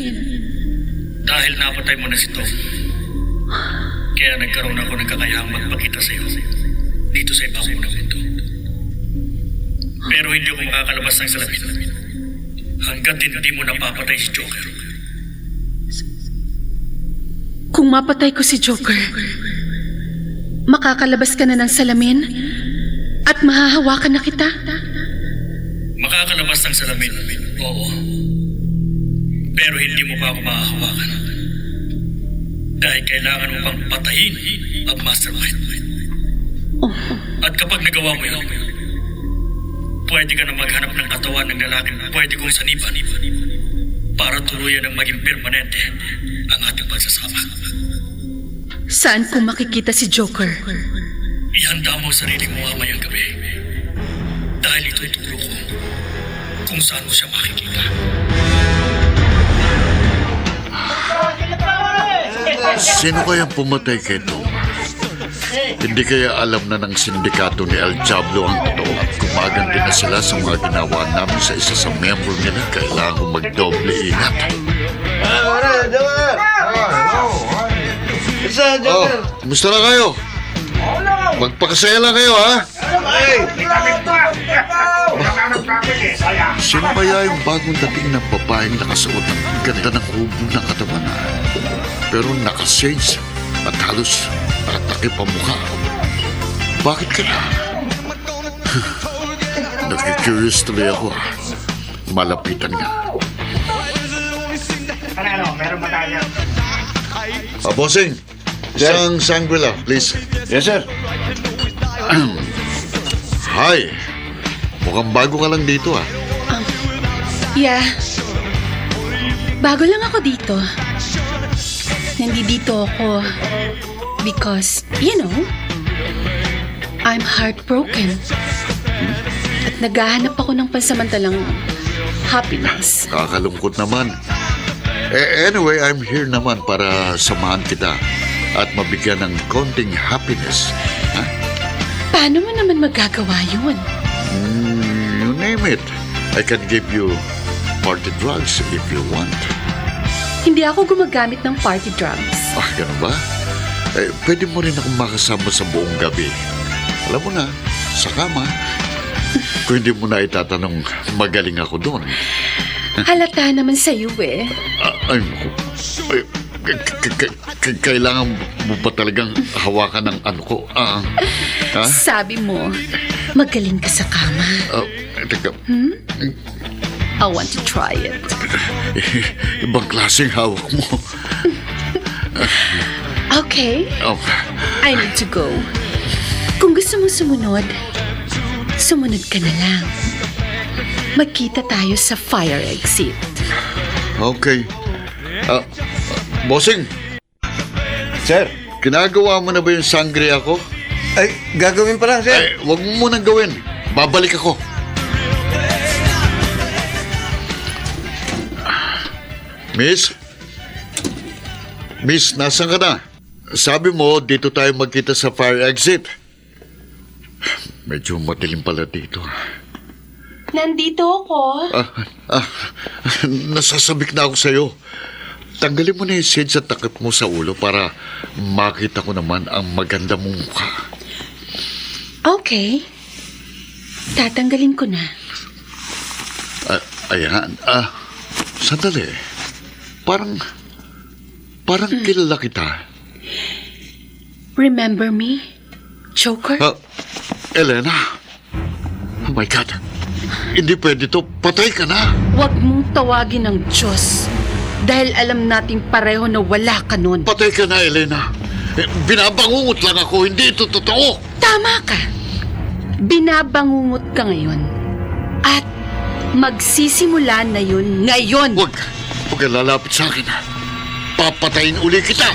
Dahil napatay mo na si Tom. Kaya nagkaroon ako ng kakayahang magpakita sa iyo dito sa ibabaw ng mundo. Pero hindi ako makakalabas ng salamin hanggat hindi mo napapatay si Joker. Kung mapatay ko si Joker, makakalabas ka na ng salamin at mahahawakan na kita? Makakalabas ng salamin, oo. Pero hindi mo pa ako mahahawakan. Dahil kailangan mo pang patayin ang mastermind. At kapag nagawa mo yun, pwede ka na maghanap ng katawan ng lalaking pwede kong saniban para tuluyan ng maging permanente ang ating pagsasama. Saan ko makikita si Joker? Ihanda mo ang sarili mo mamayang gabi. Dahil ituturo ko kung saan mo siya makikita. Sino kayang pumatay kay Tom? Hindi kaya alam na ng sindikato ni El Diablo ang totoo at gumaganti na sila sa mga ginawa namin sa isa sa membro nila. Kailangan ko magdoble ingat. Kumusta na kayo? Magpakasaya lang kayo, ha? Sino kaya yung bagong dating na babaeng nakasuot ng ganda ng hubo ng katawan? Pero nakashades at halos nakatakip ang mukha. Bakit kaya? Nag-curious tuloy ako. Malapitan nga. Meron ba tayo? Bossing, isang sanguila, please. Yes, sir. Hi. Mukhang bago ka lang dito, ah. Yeah. Bago lang ako dito. Nandito ako because, you know, I'm heartbroken. At naghahanap ako ng pansamantalang happiness. Kakalungkot naman. Anyway, I'm here naman para samahan kita. at mabigyan ng konting happiness. Ha? Paano mo naman magagawa yun? You name it. I can give you party drugs if you want. Hindi ako gumagamit ng party drugs. Ah, ganun ba? Pwede mo rin akong makasama sa buong gabi. Alam mo na, sa kama. Kung hindi mo na itatanong, magaling ako doon. Halata naman sa'yo eh. Ay, naku. Ay, kailangan mo pa talagang hawakan ng ano ko. Ha? Sabi mo, magaling ka sa kama. Teka. I want to try it. Ibang klaseng hawak mo. Okay, Oh, I need to go. Kung gusto mo sumunod, sumunod ka na lang. Magkita tayo sa fire exit. okay. Bossing, Sir, ginagawa mo na ba yung sangria ko? ay, gagawin pa lang, sir. Ay, wag mo munang gawin. Babalik ako. Miss? Miss, nasan ka na? Sabi mo, dito tayo magkita sa fire exit. Medyo madilim pala dito. Nandito ako. Nasasabik na ako sa'yo. Tanggalin mo na yung shade sa takip mo sa ulo para makita ko naman ang maganda mong mukha. Okay. Tatanggalin ko na. Ayan. Sandali. Parang kilala kita. Remember me, Joker? Elena. Oh my God. Hindi pwede to. Patay ka na. Huwag mong tawagin ng Diyos. Dahil alam nating pareho na wala ka nun. Patay ka na, Elena. Binabangungot lang ako. Hindi ito totoo. Tama ka. Binabangungot ka ngayon. At magsisimula na yun ngayon. Huwag ka lalapit sa akin. Papatayin uli kita.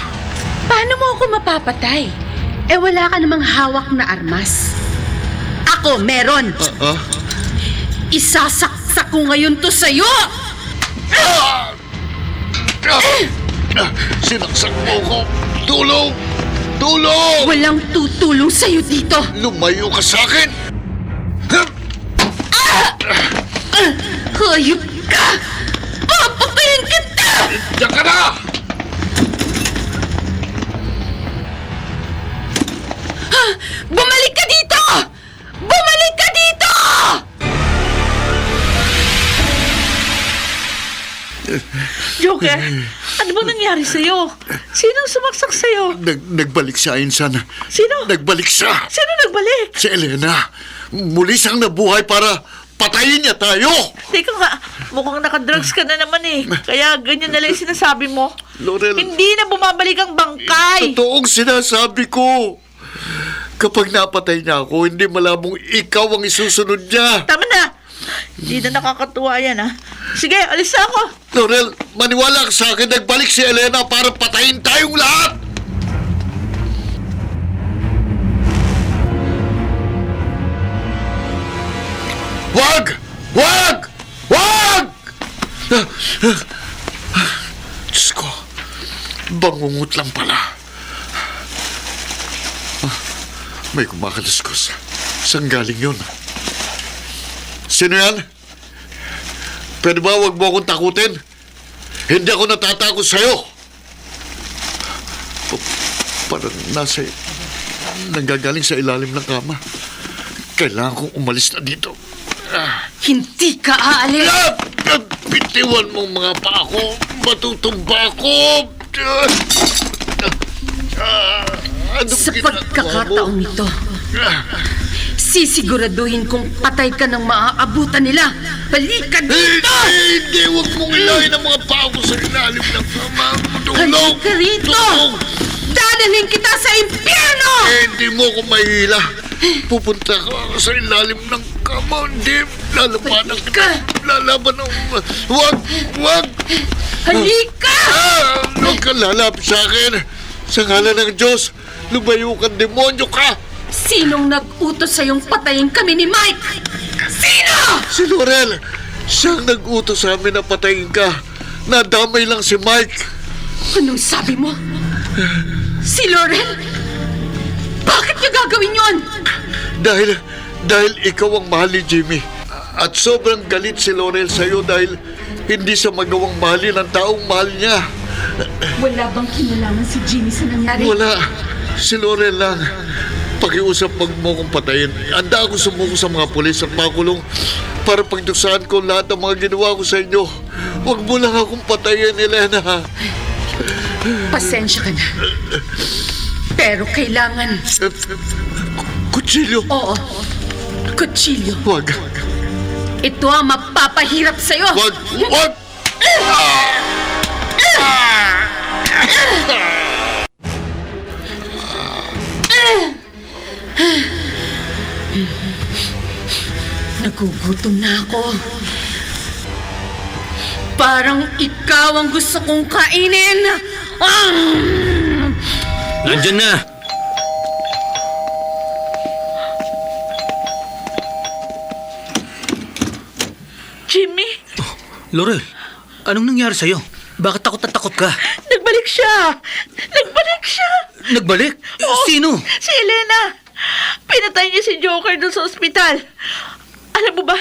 Paano mo ako mapapatay? Wala ka namang hawak na armas. Ako, meron. Isasaksak ko ngayon to sa'yo! Sinaksak mo ko. Tulong! Tulong! Walang tutulong sa'yo dito. Lumayo ka sa akin. Hayop ka! Papatayin kita! Diyan ka na! Bumalik ka dito! Bumalik ka dito! Joker, ano bang nangyari sa'yo? Sinong sumaksak sa'yo? Nagbalik siya, Insan. Sino? Nagbalik siya. Sino nagbalik? Si Elena. Muli siyang nabuhay para patayin niya tayo. Teka nga, mukhang nakadrugs ka na naman eh. Kaya ganyan na lang yung sinasabi mo. Laurel. Hindi na bumabalik ang bangkay. Totoong sinasabi ko. Kapag napatay niya ako, hindi malabong ikaw ang isusunod niya. Tama na. Hindi na nakakatuwa yan ha. Sige, alis na ako. Laurel, maniwala ka sa akin, nagbalik si Elena para patayin tayong lahat. Wag! Wag! Wag! Diyos ko, bangungot lang pala. May kumakaluskos. Saan galing yun? Sino yan? Pwede ba wag mo akong takutin? Hindi ako natatakot sa'yo. Parang nanggagaling sa ilalim ng kama. Kailangan kong umalis na dito. Hindi ka aalis. Bitiwan mo mga paa ko. Matutumba ako. Sa pagkakataong ito, sisiguraduhin kong patay ka ng maaabutan nila. Balik ka dito! Hindi, huwag mong ilahin ang mga paa ko sa ilalim ng kama. Tulong! Halika rito! Tulong! Dadalhin kita sa impyerno! Hindi mo ko mahila. Pupunta ka sa ilalim ng kama. Hindi, lalabanan ka. Lalaban ng... Wag! Halika! Huwag ka lalapit sa akin. Sa ngalan ng Diyos, lumayo ka, demonyo ka. Sinong nag-utos sa'yong patayin kami ni Mike? Sino? Si Laurel. Siyang nag-utos sa amin na patayin ka. Nadamay lang si Mike. Anong sabi mo? Si Laurel? Bakit niya gagawin yon? Dahil ikaw ang mahal ni Jimmy. At sobrang galit si Laurel sa'yo dahil hindi sa magawang mahalin ang taong mahal niya. Wala bang kinalaman si Jimmy sa nangyari? Wala. Si Laurel lang. Pakiusap wag mo kong patayin. Handa ako sumuko sa mga pulis at makulong para pagdusahan ko lahat ng mga ginawa ko sa inyo. Wag mo lang akong patayin, Elena. Pasensya ka na. Pero kailangan... Kutsilyo. Oo. Kutsilyo. Wag. Ito ang mapapahirap sa'yo. Wag. Wag! Nagugutom na ako. Parang ikaw ang gusto kong kainin. Nandyan na! Jimmy, Laurel, anong nangyari sa'yo? Bakit takot na takot ka? nagbalik siya! Nagbalik siya! Nagbalik? Sino? Si Elena! Pinatay niya si Joker doon sa ospital. Alam mo ba,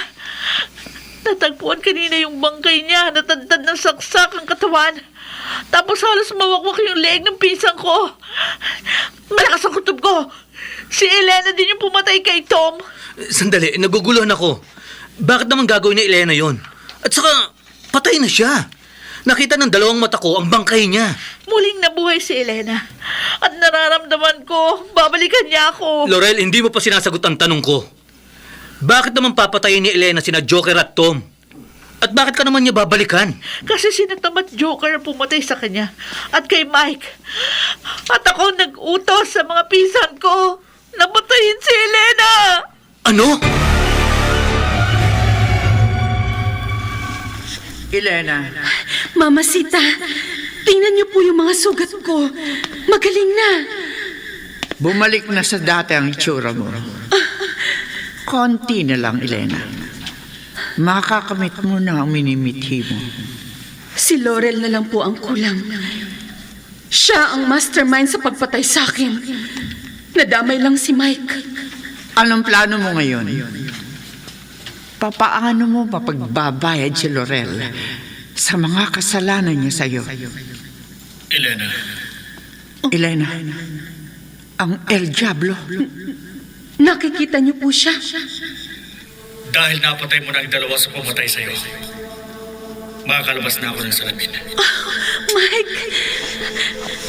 natagpuan kanina yung bangkay niya, natadtad ng saksak ang katawan. Tapos halos mawakwak yung leeg ng pinsan ko. Malakas ang kutob ko. Si Elena din yung pumatay kay Tom. Sandali, naguguluhan ako. Bakit naman gagawin ni Elena yon? At saka, patay na siya. Nakita ng dalawang mata ko ang bangkay niya. Muling nabuhay si Elena. At nararamdaman ko, babalikan niya ako. Laurel, hindi mo pa sinasagot ang tanong ko. Bakit naman papatayin ni Elena sina Joker at Tom? At bakit ka naman niya babalikan? Kasi si Tom at Joker ang pumatay sa kanya. At kay Mike. At ako nag-utos sa mga pinsan ko na patayin si Elena. Ano? Elena, Mamasita, tingnan niyo po yung mga sugat ko. Magaling na. bumalik na sa dati ang itsura mo. Konti na lang, Elena. Makakamit mo na ang minimithi mo. Si Laurel na lang po ang kulang. Siya ang mastermind sa pagpatay sa akin. Nadamay lang si Mike. Anong plano mo ngayon? Papaano mo mapagbabayad si Laurel sa mga kasalanan niya sa'yo? Elena, ang El Diablo. Nakikita niyo po siya. Dahil napatay mo na ang dalawa sa pumatay sa'yo, makakalabas na ako ng salamin. Mike,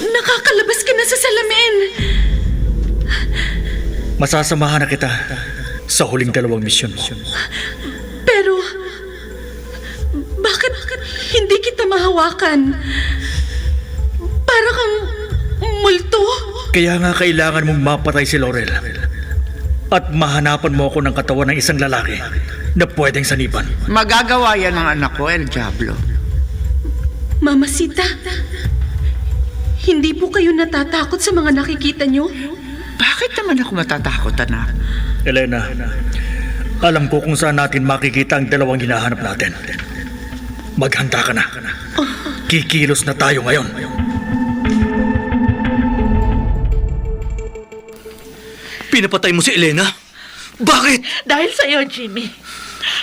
nakakalabas ka na sa salamin. Masasamahan na kita sa huling dalawang misyon mo. Pero, bakit hindi kita mahawakan? Para kang multo. Kaya nga kailangan mong mapatay si Laurel. At mahanapan mo ako ng katawan ng isang lalaki na pwedeng saniban. Magagawa yan ng anak ko, El Diablo. Mamasita, hindi po kayo natatakot sa mga nakikita niyo? Bakit naman ako matatakot, anak? Elena, alam ko kung saan natin makikita ang dalawang hinahanap natin. Maghanda ka na. Kikilos na tayo ngayon. Pinapatay mo si Elena? Bakit? Dahil sa'yo, Jimmy.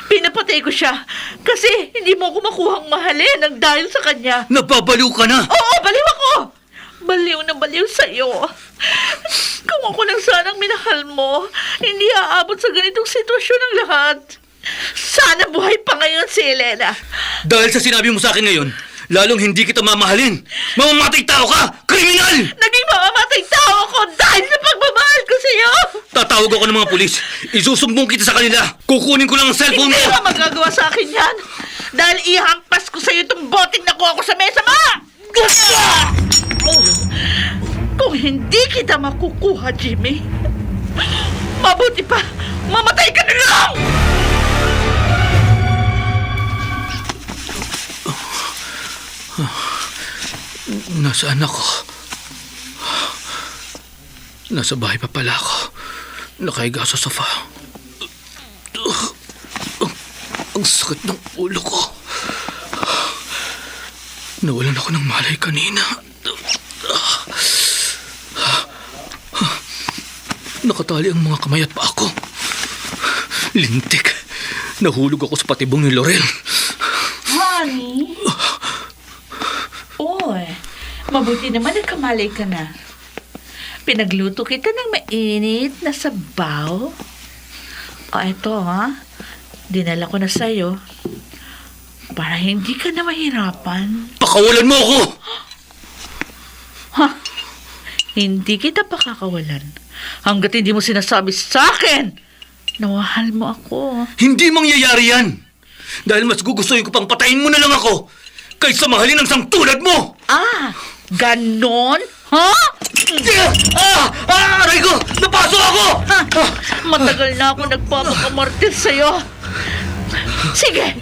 Pinapatay ko siya kasi hindi mo ako makuhang mahalin ng dahil sa kanya. Napabaliw ka na! Oo, baliw ako! Baliw na baliw sa'yo. Kung ako lang sanang minahal mo, hindi aabot sa ganitong sitwasyon ang lahat. Sana buhay pa ngayon si Elena. Dahil sa sinabi mo sa akin ngayon, lalong hindi kita mamahalin. Mamamatay tao ka! Kriminal! Naging mamamatay tao ako dahil sa pagmamahal ko sa'yo. Tatawag ako ng mga pulis. Isusumbong kita sa kanila. Kukunin ko lang ang cellphone Hindi mo. mo magagawa sa akin yan. Dahil ihampas ko sa'yo itong boting nakuha ko sa mesa mo. Kung hindi kita makukuha, Jimmy, mabuti pa, mamatay ka na lang! Nasaan ako? Nasa bahay pa pala ako. Nakahiga sa sofa. Ang sakit ng ulo ko. Nawalan ako ng malay kanina. Nakatali ang mga kamay at paa ko. Lintik. Nahulog ako sa patibong ni Laurel. Honey? Oy, mabuti naman nagkamalay ka na. Pinagluto kita ng mainit na sabaw. O eto ha, dinala ko na sa'yo. Para hindi ka na mahirapan. Pakawalan mo ako! Ha? Hindi kita pakakawalan. Hanggat hindi mo sinasabi sa akin na mahal mo ako. Hindi mangyayari yan! Dahil mas gugustuhin ko pang patayin mo na lang ako kaysa mahalin ang sangtulad mo! Ah, ganon? Ha? Aray ko! Napasok ako! Ha? Matagal na ako nagpapakamartir sa'yo. Sige,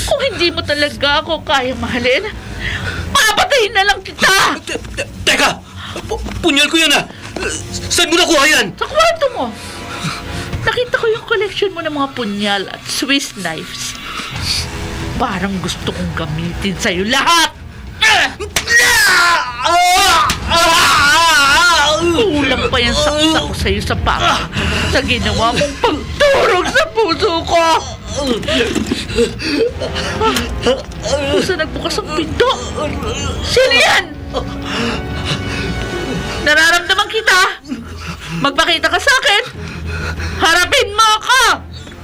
kung hindi mo talaga ako kaya mahalin, papatayin na lang kita! Teka! Punyal ko yan Saan mo nakuha yan? Sa kwarto mo. Nakita ko yung collection mo ng mga punyal at Swiss knives. Parang gusto kong gamitin sa'yo lahat! Kulang pa yung saksa ko sa'yo sa papa sa ginawa mong pagturog sa puso ko! Puso nagbukas ang pinto! Sino yan? Nararamdaman kita! Magpakita ka sa akin! Harapin mo ako!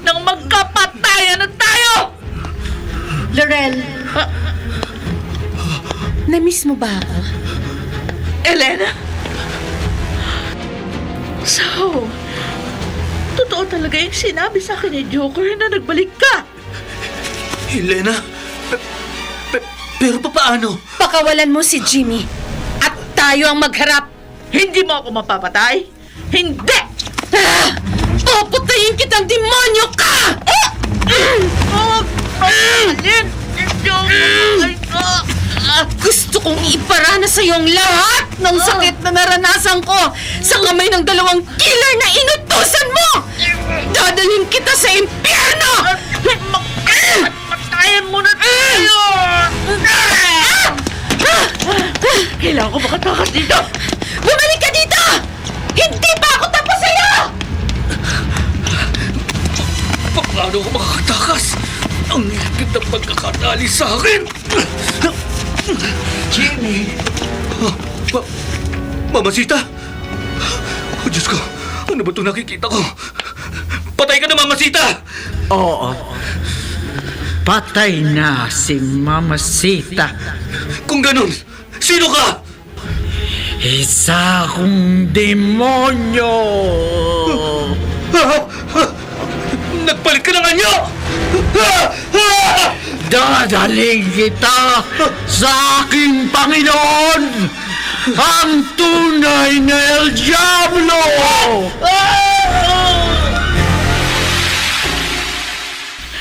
Nang magkapatayan na tayo! Laurel, na-miss mo ba ako? Elena? So, totoo talaga yung sinabi sa akin ni Joker na nagbalik ka? Elena? Pero paano? Pakawalan mo si Jimmy at tayo ang magharap. Hindi mo ako mapapatay? Hindi! Papatayin kitang demonyo ka! Alin! Joker! Gusto kong iparana sa iyong lahat ng sakit na naranasan ko sa kamay ng dalawang killer na inutusan mo! Dadalhin kita sa impyerno! Patayin mo na tayo! Kailangan ko makatakas dito! Bumalik ka dito! Hindi pa ako tapos sa'yo! Paano ako makakatakas? Ang higit na pagkakatali sa akin! Jimmy! Mamasita? Oh, Diyos ko, ano ba itong nakikita ko? Patay ka na, Mamasita! Oo. Patay na si Mama Sita. Kung ganun, sino ka? Isa kong demonyo! Nagpalit ka ng anyo! Dadaling kita sa aking Panginoon! Ang tunay na El Diablo!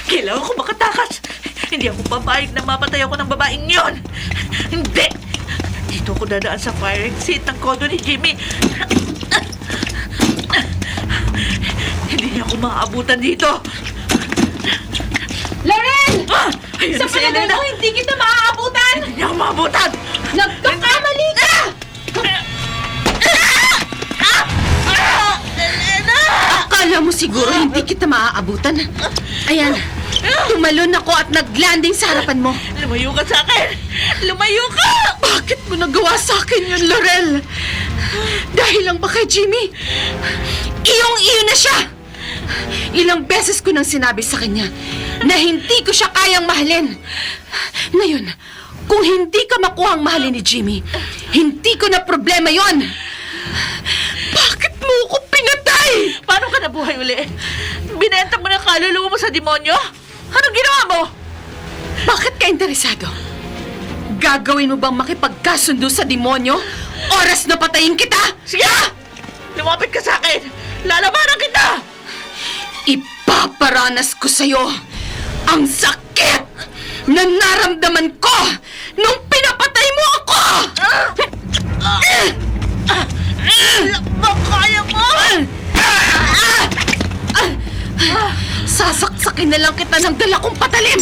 Kailangan ko makatakas! Hindi ako papayag na mapatay ako ng babaeng yon! Hindi! Dito ako dadaan sa fire exit ng kondo ni Jimmy. Hindi niya ako maaabutan dito. Laurel! Ayun Sa na si palagay Elena. ko, hindi kita maaabutan! Hindi niya ako maabutan! Nagkakamali ka! Akala mo siguro hindi kita maaabutan. Ayan, tumalon ako at naglanding sa harapan mo. Lumayo ka sa akin! Lumayo ka! Bakit mo nagawa sa akin yun, Laurel? Dahil lang ba kay Jimmy? Iyong-iyo na siya! Ilang beses ko nang sinabi sa kanya na hindi ko siya kayang mahalin. Ngayon, kung hindi ka makuhang mahalin ni Jimmy, hindi ko na problema yon. Bakit mo ko pinatay? Paano ka nabuhay uli? Binenta mo na kaluluwa mo sa demonyo? Anong ginawa mo? Bakit ka interesado? Gagawin mo bang makipagkasundo sa demonyo? Oras na patayin kita! Sige! Lumapit ka sa akin! Lalabanan kita! Ipaparanas ko sa'yo ang sakit na naramdaman ko nung pinapatay mo ako! Kaya mo! Sasaksakin na lang kita ng dala kong patalim!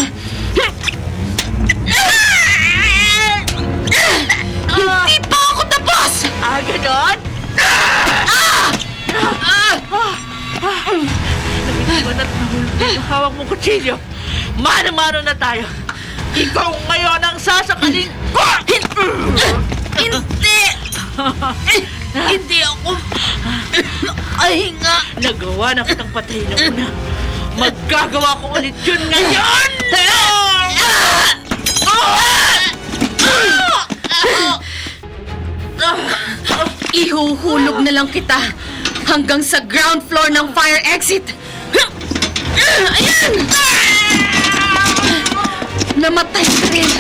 Hindi pa ako tapos! Ganon? hawak mong kutsilyo. Mano-mano na tayo. Ikaw ngayon ang sasakalin ko! Hindi! Hindi ako... Ay nga! Nagawa na kitang patay na una. Magkagawa ko ulit yun ngayon! Ihuhulog na lang kita hanggang sa ground floor ng fire exit. Ayan! Namatay ka rin.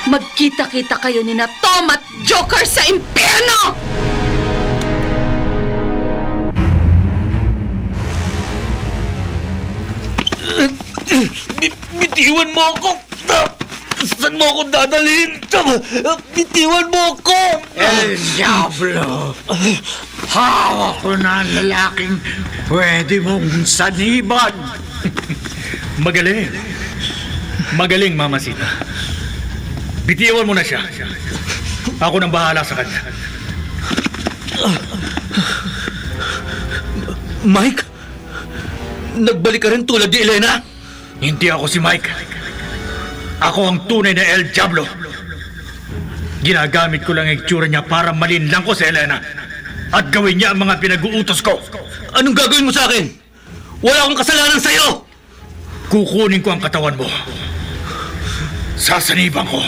Magkita-kita kayo ni na Tom at Joker sa impyerno! Bitiwan mo ako! Saan mo ako dadalhin? Bitiwan mo ako! El Diablo! Hawak ko na ang lalaking pwede mong saniban. Magaling. Magaling, Mamasita. Bitiwan mo na siya. Ako nang bahala sa kanya. Mike? Nagbalik ka rin tulad ni Elena? Hindi ako si Mike. Ako ang tunay na El Diablo. Ginagamit ko lang ang itsura niya para malinlang ko si Elena at gawin niya ang mga pinag-uutos ko. Anong gagawin mo sa akin? Wala akong kasalanan sa'yo! Kukunin ko ang katawan mo. Sasaniban ko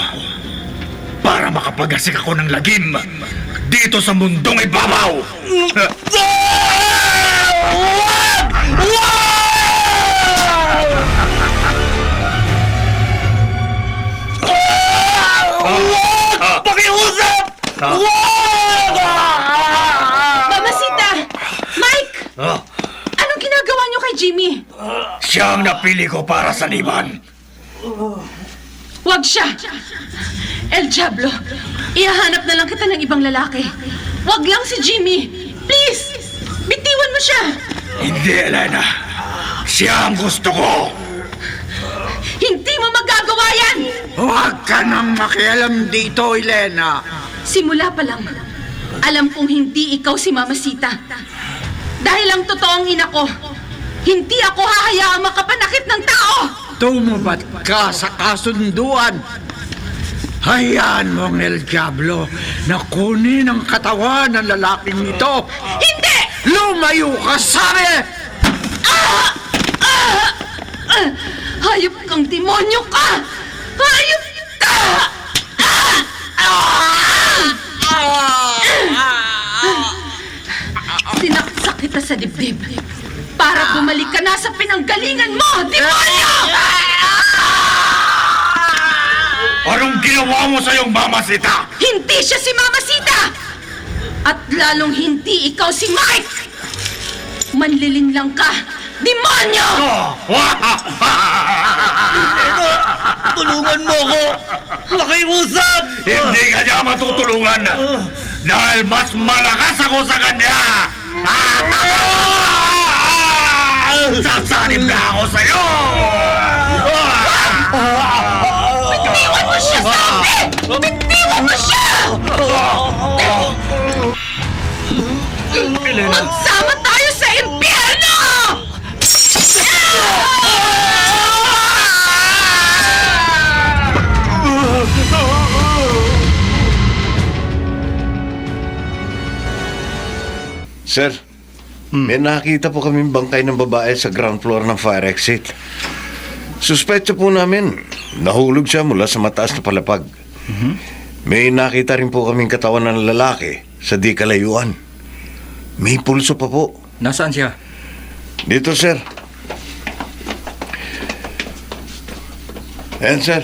para makapagasik ako ng lagim dito sa mundong ibabaw. Pakiusap! Mamasita! Mike! Anong ginagawa niyo kay Jimmy? Siya ang napili ko para saniban. Huwag siya! El Diablo, ihahanap na lang kita ng ibang lalaki. Huwag lang si Jimmy. Please! Bitiwan mo siya! Hindi, Elena. Siya ang gusto ko. Hindi mo magagawa yan! Huwag ka nang makialam dito, Elena. Simula pa lang, alam kong hindi ikaw si Mamasita. Dahil ang totoong ina ko, hindi ako hahayaang makapanakit ng tao! Tumupad ka sa kasunduan. Hayaan mo ang El Diablo na kunin ang katawan ng lalaking ito. Hindi! Lumayo ka sa amin! Hayop kang demonyo ka! Hayop ka! Sinaksak kita sa dibdib para bumalik ka na sa pinanggalingan mo, demonyo! Anong ginawa mo sa iyong Mamasita? Hindi siya si Mamasita! At lalong hindi ikaw si Mike! Manlilinlang ka, demonyo! Tulungan mo ako! Pakiusap! Hindi ka niya matutulungan dahil mas malakas ako sa kanya! Sasanib na ako sa'yo! Bitiwan mo siya, sabi! Bitiwan mo siya! Magsama tayo sa impyerno! Sir, may nakita po kaming bangkay ng babae sa ground floor ng fire exit. Suspetsa po namin, nahulog siya mula sa mataas na palapag. May nakita rin po kaming katawan ng lalaki sa di kalayuan. May pulso pa po. Nasaan siya? Dito, sir. Ayan, sir.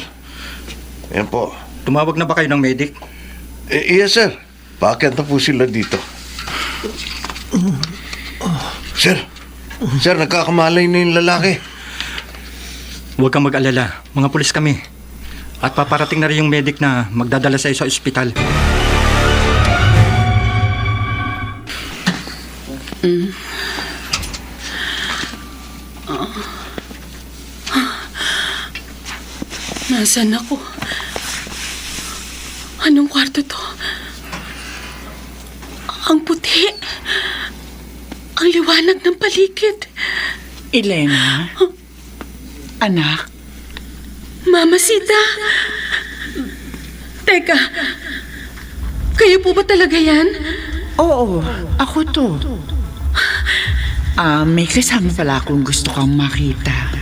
Ayan po. Tumawag na ba kayo ng medic? Yes, sir. Paakyat na po sila dito. Sir, nagkakamalay na yung lalaki. Huwag kang mag-alala. Mga pulis kami. At paparating na rin yung medic na magdadala sa sa ospital. Nasaan ako? Anong kwarto to? Ang puti. Ang liwanag ng paligid. Elena? Anak? Mamasita! Teka, kayo po ba talaga yan? Oo, ako to. May kasama pala akong gusto kang makita.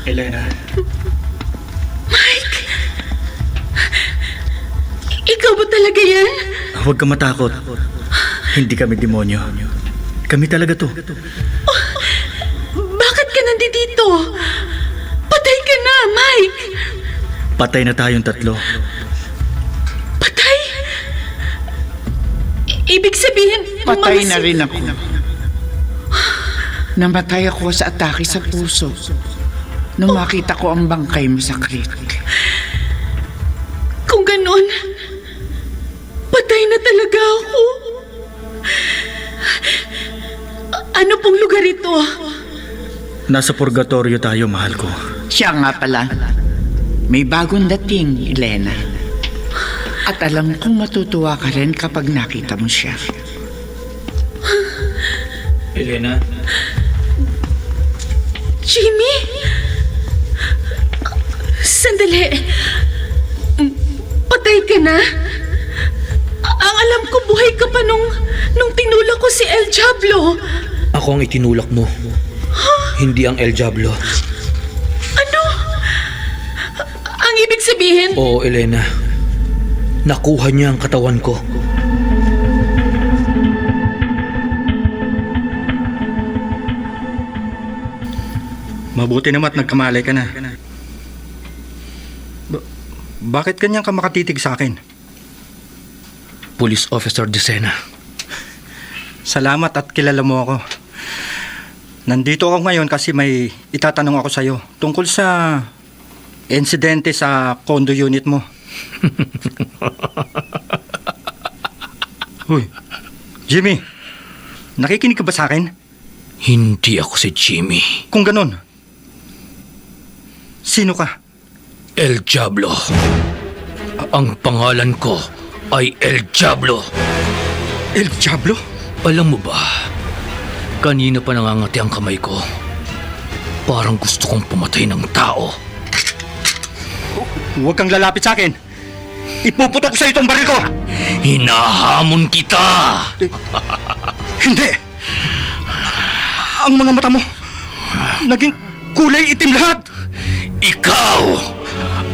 Elena, Mike! Ikaw ba talaga yan? huwag ka matakot. Hindi kami demonyo. Kami talaga to. Bakit ka nandito? Patay ka na, Mike! Patay na tayong tatlo. Patay? Ibig sabihin, Patay na rin ako. Namatay ako sa atake sa puso nung makita ko ang bangkay mo sa creek. Kung ganon, patay na talaga ako. Ano pong lugar ito? Nasa purgatorio tayo, mahal ko. Siya nga pala, may bagong dating, Elena. At alam kong matutuwa ka rin kapag nakita mo siya. Elena? Jimmy? Sandali. Patay ka na? Ang alam ko, buhay ka pa nung tinulak ko si El Diablo. Ako ang itinulak mo. Hindi ang El Diablo. Ano? Ang ibig sabihin? Oo, Elena. Nakuha niya ang katawan ko. Mabuti naman at nagkamalay ka na. Bakit kanyang ka makatitig sa akin? Police Officer Decena. Salamat at kilala mo ako. Nandito ako ngayon kasi may itatanong ako sa'yo tungkol sa insidente sa condo unit mo. Uy, Jimmy, nakikinig ka ba sa akin? Hindi ako si Jimmy. Kung ganun, sino ka? El Diablo. Ang pangalan ko ay El Diablo. El Diablo? Alam mo ba, kanina pa nangangati ang kamay ko. Parang gusto kong pumatay ng tao. Huwag kang lalapit sa akin. Ipuputok ko sa itong baril ko. Hinahamon kita. Hindi. Ang mga mata mo, naging kulay itim lahat. Ikaw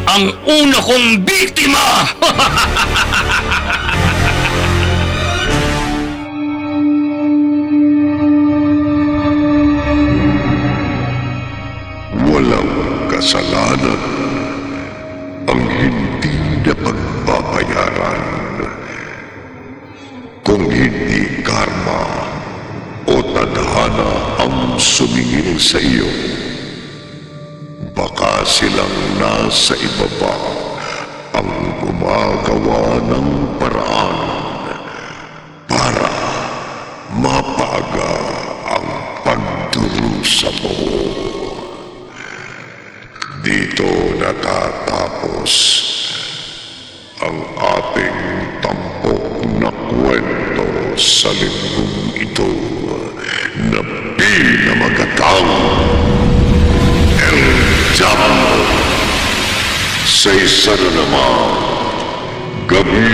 ang una kong biktima. Walang kasalanan ang hindi na pagbabayaran. Kung hindi karma o tadhana ang sumingil sa iyo, baka silang nasa ibaba ang gumagawa ng paraan para mapaga ang pagdurusa mo. Dito natatapos ang ating tampok na kwento sa linggong ito na pinamagatang El Diablo sa isa na naman gabi